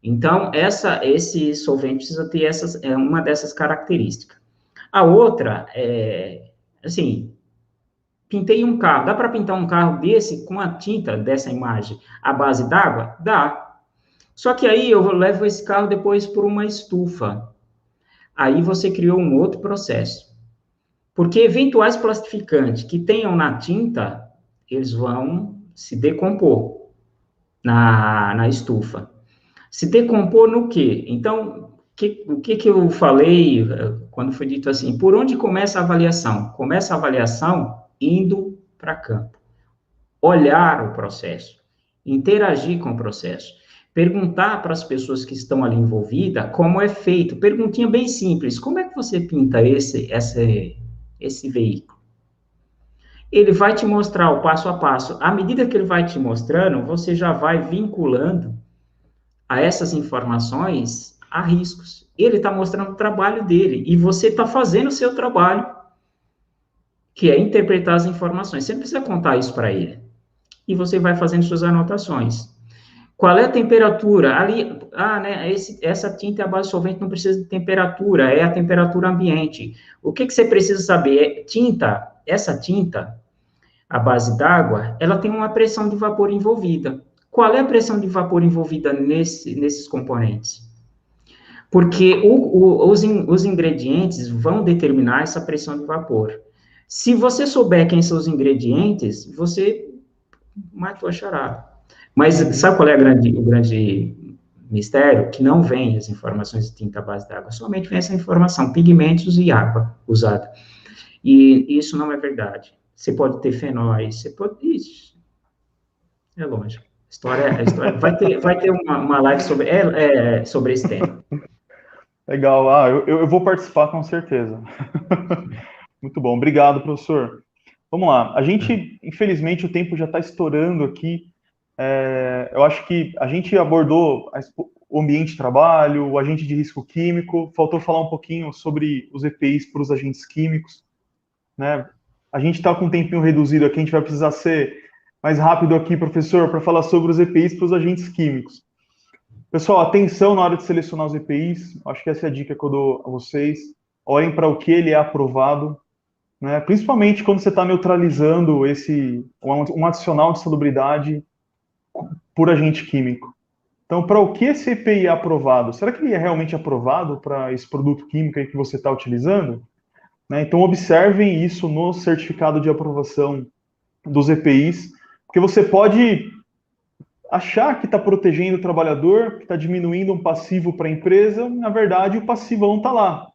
Então, esse solvente precisa ter uma dessas características. A outra assim, pintei um carro. Dá para pintar um carro desse com a tinta dessa imagem à base d'água? Dá. Só que aí eu levo esse carro depois por uma estufa. Aí você criou um outro processo. Porque eventuais plastificantes que tenham na tinta, eles vão se decompor na estufa. Se decompor no quê? Então, o que eu falei quando foi dito assim? Por onde começa a avaliação? Começa a avaliação indo para campo. Olhar o processo, interagir com o processo, perguntar para as pessoas que estão ali envolvidas como é feito. Perguntinha bem simples: como é que você pinta esse veículo? Ele vai te mostrar o passo a passo. À medida que ele vai te mostrando, você já vai vinculando a essas informações a riscos. Ele está mostrando o trabalho dele e você está fazendo o seu trabalho, que é interpretar as informações. Você não precisa contar isso para ele. E você vai fazendo suas anotações. Qual é a temperatura? Ali, né, essa tinta é a base solvente, não precisa de temperatura, é a temperatura ambiente. O que você precisa saber? Essa tinta, a base d'água, ela tem uma pressão de vapor envolvida. Qual é a pressão de vapor envolvida nesses componentes? Porque os ingredientes vão determinar essa pressão de vapor. Se você souber quem são os ingredientes, você matou a charada. Mas sabe qual é o grande mistério? Que não vem as informações de tinta à base d'água, somente vem essa informação, pigmentos e água usada. E isso não é verdade. Você pode ter fenóis, você pode... Ixi, é longe. História vai ter uma live sobre esse tema. Legal. Eu vou participar com certeza. Muito bom. Obrigado, professor. Vamos lá. A gente, infelizmente, o tempo já está estourando aqui. Eu acho que a gente abordou o ambiente de trabalho, o agente de risco químico, faltou falar um pouquinho sobre os EPIs para os agentes químicos, né? A gente está com um tempinho reduzido aqui, a gente vai precisar ser mais rápido aqui, professor, para falar sobre os EPIs para os agentes químicos. Pessoal, atenção na hora de selecionar os EPIs, acho que essa é a dica que eu dou a vocês. Olhem para o que ele é aprovado, né? Principalmente quando você está neutralizando um adicional de salubridade por agente químico. Então, para o que esse EPI é aprovado? Será que ele é realmente aprovado para esse produto químico aí que você está utilizando? Né? Então, observem isso no certificado de aprovação dos EPIs, porque você pode achar que está protegendo o trabalhador, que está diminuindo um passivo para a empresa, na verdade, o passivão está lá.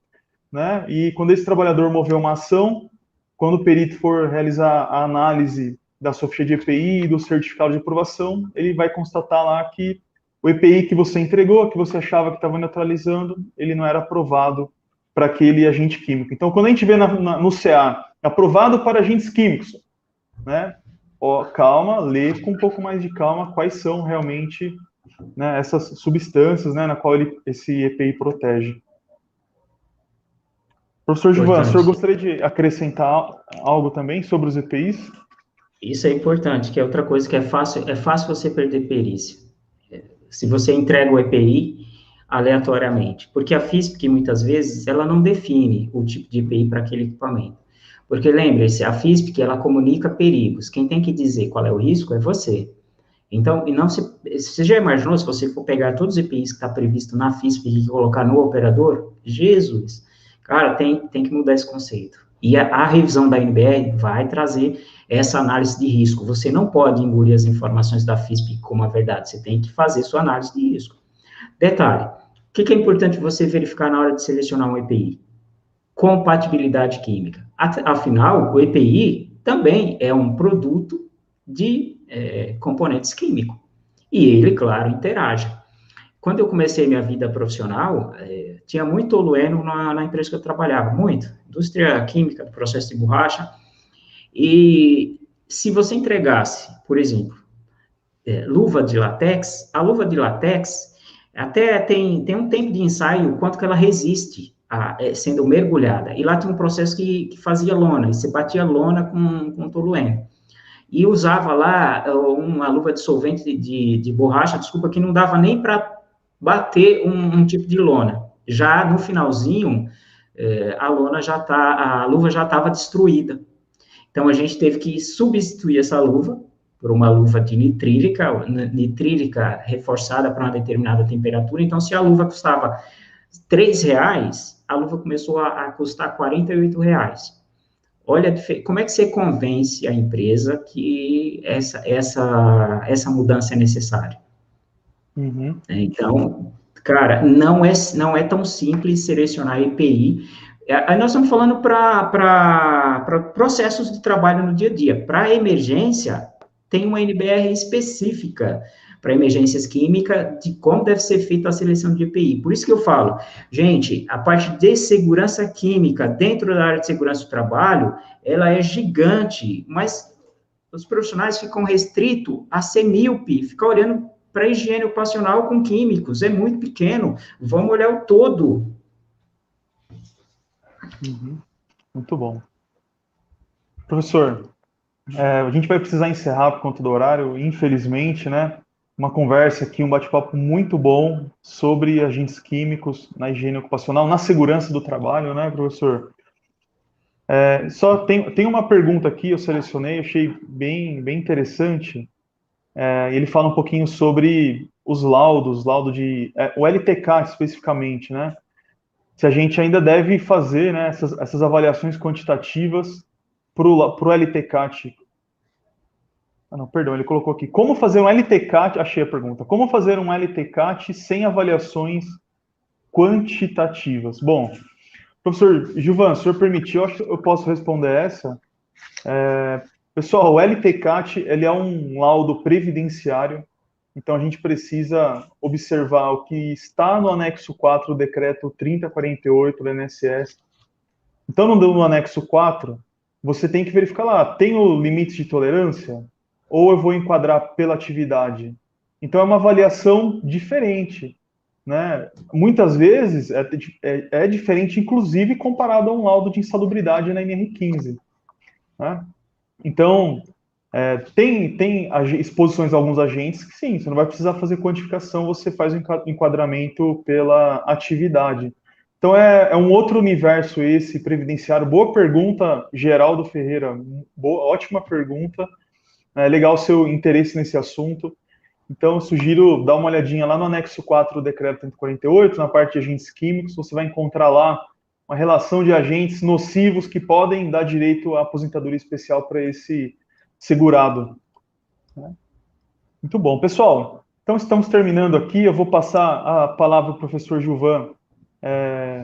Né? E quando esse trabalhador mover uma ação, quando o perito for realizar a análise da sua ficha de EPI e do certificado de aprovação, ele vai constatar lá que o EPI que você entregou, que você achava que estava neutralizando, ele não era aprovado para aquele agente químico. Então, quando a gente vê no CA, aprovado para agentes químicos, né? Calma, lê com um pouco mais de calma quais são realmente, né, essas substâncias, né, na qual esse EPI protege. Professor Gilvan, o senhor gostaria de acrescentar algo também sobre os EPIs? Isso é importante, que é outra coisa que é fácil você perder perícia. Se você entrega o EPI aleatoriamente, porque a FISP, muitas vezes, ela não define o tipo de EPI para aquele equipamento. Porque lembre-se, a FISP, ela comunica perigos. Quem tem que dizer qual é o risco é você. Então, e não você já imaginou, se você for pegar todos os EPIs que está previsto na FISP e colocar no operador? Jesus! Cara, tem que mudar esse conceito. E a revisão da NBR vai trazer essa análise de risco. Você não pode engolir as informações da FISP como a verdade, você tem que fazer sua análise de risco. Detalhe, o que é importante você verificar na hora de selecionar um EPI? Compatibilidade química. Afinal, o EPI também é um produto de componentes químicos. E ele, claro, interage. Quando eu comecei minha vida profissional, tinha muito tolueno na empresa que eu trabalhava, muito. Indústria química, do processo de borracha. E se você entregasse, por exemplo, luva de látex, a luva de látex até tem um tempo de ensaio, quanto que ela resiste sendo mergulhada. E lá tinha um processo que fazia lona, e você batia lona com tolueno. E usava lá uma luva de solvente de borracha, desculpa, que não dava nem para bater um tipo de lona. Já no finalzinho, a luva já estava destruída. Então, a gente teve que substituir essa luva por uma luva de nitrílica reforçada para uma determinada temperatura. Então, se a luva custava R$3, a luva começou a custar R$48. Olha, como é que você convence a empresa que essa mudança é necessária? Uhum. Então, cara, não é tão simples selecionar EPI. Aí nós estamos falando para processos de trabalho no dia a dia. Para emergência, tem uma NBR específica para emergências químicas de como deve ser feita a seleção de EPI. Por isso que eu falo, gente, a parte de segurança química dentro da área de segurança do trabalho, ela é gigante, mas os profissionais ficam restritos a ser míope, ficar olhando para higiene ocupacional com químicos, é muito pequeno, vamos olhar o todo. Uhum. Muito bom. Professor, a gente vai precisar encerrar por conta do horário, infelizmente, né? uma conversa aqui, um bate-papo muito bom sobre agentes químicos na higiene ocupacional, na segurança do trabalho, né, professor? Só tem uma pergunta aqui, eu selecionei, achei bem interessante. Ele fala um pouquinho sobre os laudos, o LTK especificamente, né? Se a gente ainda deve fazer, né, essas avaliações quantitativas para o LTCAT. Ah, não, perdão, ele colocou aqui. Como fazer um LTCAT? Achei a pergunta. Como fazer um LTCAT sem avaliações quantitativas? Bom, professor Gilvan, se o senhor permitir, eu acho que eu posso responder essa. Pessoal, o LTCAT, ele é um laudo previdenciário, então a gente precisa observar o que está no anexo 4 do decreto 3048 do INSS. Então, no anexo 4, você tem que verificar lá, tem o limite de tolerância? Ou eu vou enquadrar pela atividade? Então, é uma avaliação diferente, né? Muitas vezes é diferente, inclusive, comparado a um laudo de insalubridade na NR15, né? Então, tem exposições a alguns agentes que sim, você não vai precisar fazer quantificação, você faz o enquadramento pela atividade. Então é um outro universo esse previdenciário. Boa pergunta, Geraldo Ferreira. Ótima pergunta. É legal o seu interesse nesse assunto. Então, eu sugiro dar uma olhadinha lá no anexo 4 do decreto 148, na parte de agentes químicos. Você vai encontrar lá uma relação de agentes nocivos que podem dar direito à aposentadoria especial para esse segurado. Muito bom. Pessoal, então estamos terminando aqui. Eu vou passar a palavra para o professor Gilvan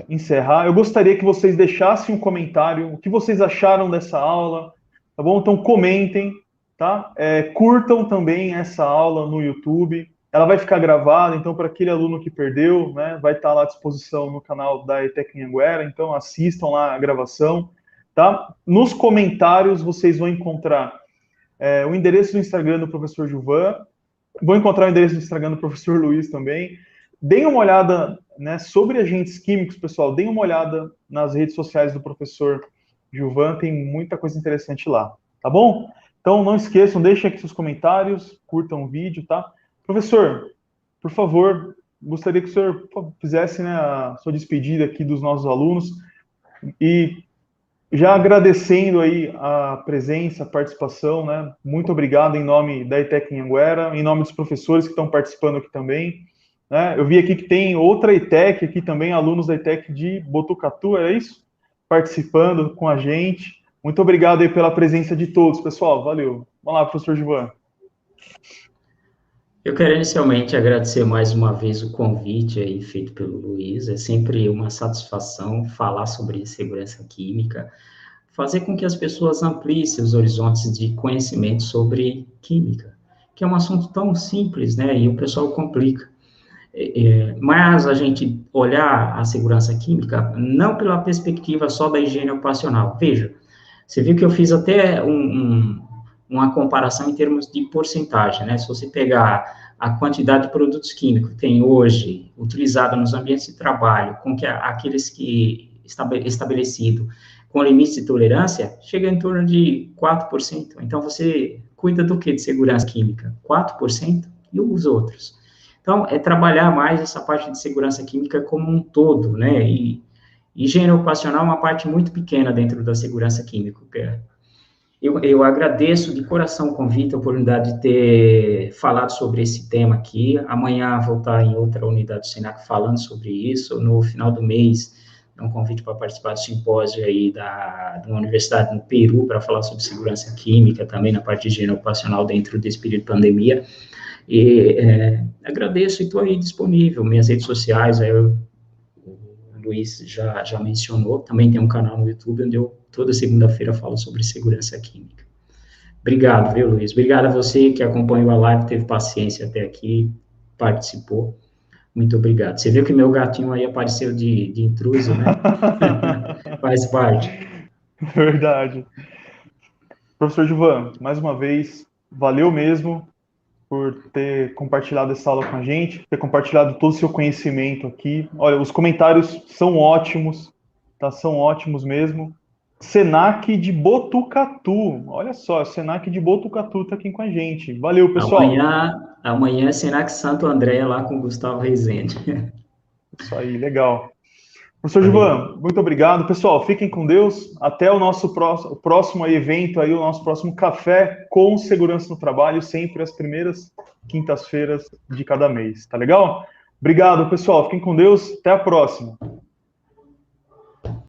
encerrar. Eu gostaria que vocês deixassem um comentário, o que vocês acharam dessa aula, tá bom? Então comentem, tá? Curtam também essa aula no YouTube. Ela vai ficar gravada, então para aquele aluno que perdeu, né, vai estar lá à disposição no canal da ETEC Anhanguera, então assistam lá a gravação, tá? Nos comentários vocês vão encontrar o endereço do Instagram do professor Gilvan, vão encontrar o endereço do Instagram do professor Luiz também. Deem uma olhada, né, sobre agentes químicos, pessoal. Deem uma olhada nas redes sociais do professor Gilvan, tem muita coisa interessante lá, tá bom? Então, não esqueçam, deixem aqui seus comentários, curtam o vídeo, tá? Professor, por favor, gostaria que o senhor fizesse, né, a sua despedida aqui dos nossos alunos e já agradecendo aí a presença, a participação, né? Muito obrigado em nome da ETEC Anhanguera, em nome dos professores que estão participando aqui também, né? Eu vi aqui que tem outra ETEC aqui também, alunos da ETEC de Botucatu, é isso? Participando com a gente. Muito obrigado aí pela presença de todos, pessoal. Valeu. Vamos lá, professor Gilvan. Eu quero inicialmente agradecer mais uma vez o convite aí feito pelo Luiz. É sempre uma satisfação falar sobre segurança química, fazer com que as pessoas ampliem seus horizontes de conhecimento sobre química, que é um assunto tão simples, né? E o pessoal complica. Mas a gente olhar a segurança química não pela perspectiva só da higiene ocupacional. Veja, você viu que eu fiz até uma comparação em termos de porcentagem, né? Se você pegar a quantidade de produtos químicos que tem hoje utilizado nos ambientes de trabalho, com que aqueles que estabelecido com limites de tolerância, chega em torno de 4%. Então, você cuida do que de segurança química? 4%? E os outros? Então, é trabalhar mais essa parte de segurança química como um todo, né? E higiene ocupacional é uma parte muito pequena dentro da segurança química. Eu agradeço de coração o convite, a oportunidade de ter falado sobre esse tema aqui. Amanhã vou estar em outra unidade do Senac falando sobre isso. No final do mês, é um convite para participar do simpósio aí de uma universidade no Peru para falar sobre segurança química, também na parte de higiene ocupacional dentro desse período de pandemia. E agradeço e estou aí disponível. Minhas redes sociais, aí o Luiz já mencionou, também tem um canal no YouTube onde eu toda segunda-feira falo sobre segurança química. Obrigado, viu, Luiz? Obrigado a você que acompanhou a live, teve paciência até aqui, participou. Muito obrigado. Você viu que meu gatinho aí apareceu de intruso, né? Faz parte. Verdade. Professor Gilvan, mais uma vez, valeu mesmo por ter compartilhado essa aula com a gente, ter compartilhado todo o seu conhecimento aqui. Olha, os comentários são ótimos, tá? São ótimos mesmo. Senac de Botucatu, olha só, Senac de Botucatu está aqui com a gente. Valeu, pessoal. Amanhã é Senac Santo André, lá com o Gustavo Rezende. Isso aí, legal. Professor Valeu. Gilvan, muito obrigado. Pessoal, fiquem com Deus. Até o nosso próximo evento aí, o nosso próximo café com segurança no trabalho, sempre às primeiras quintas-feiras de cada mês. Tá legal? Obrigado, pessoal. Fiquem com Deus. Até a próxima.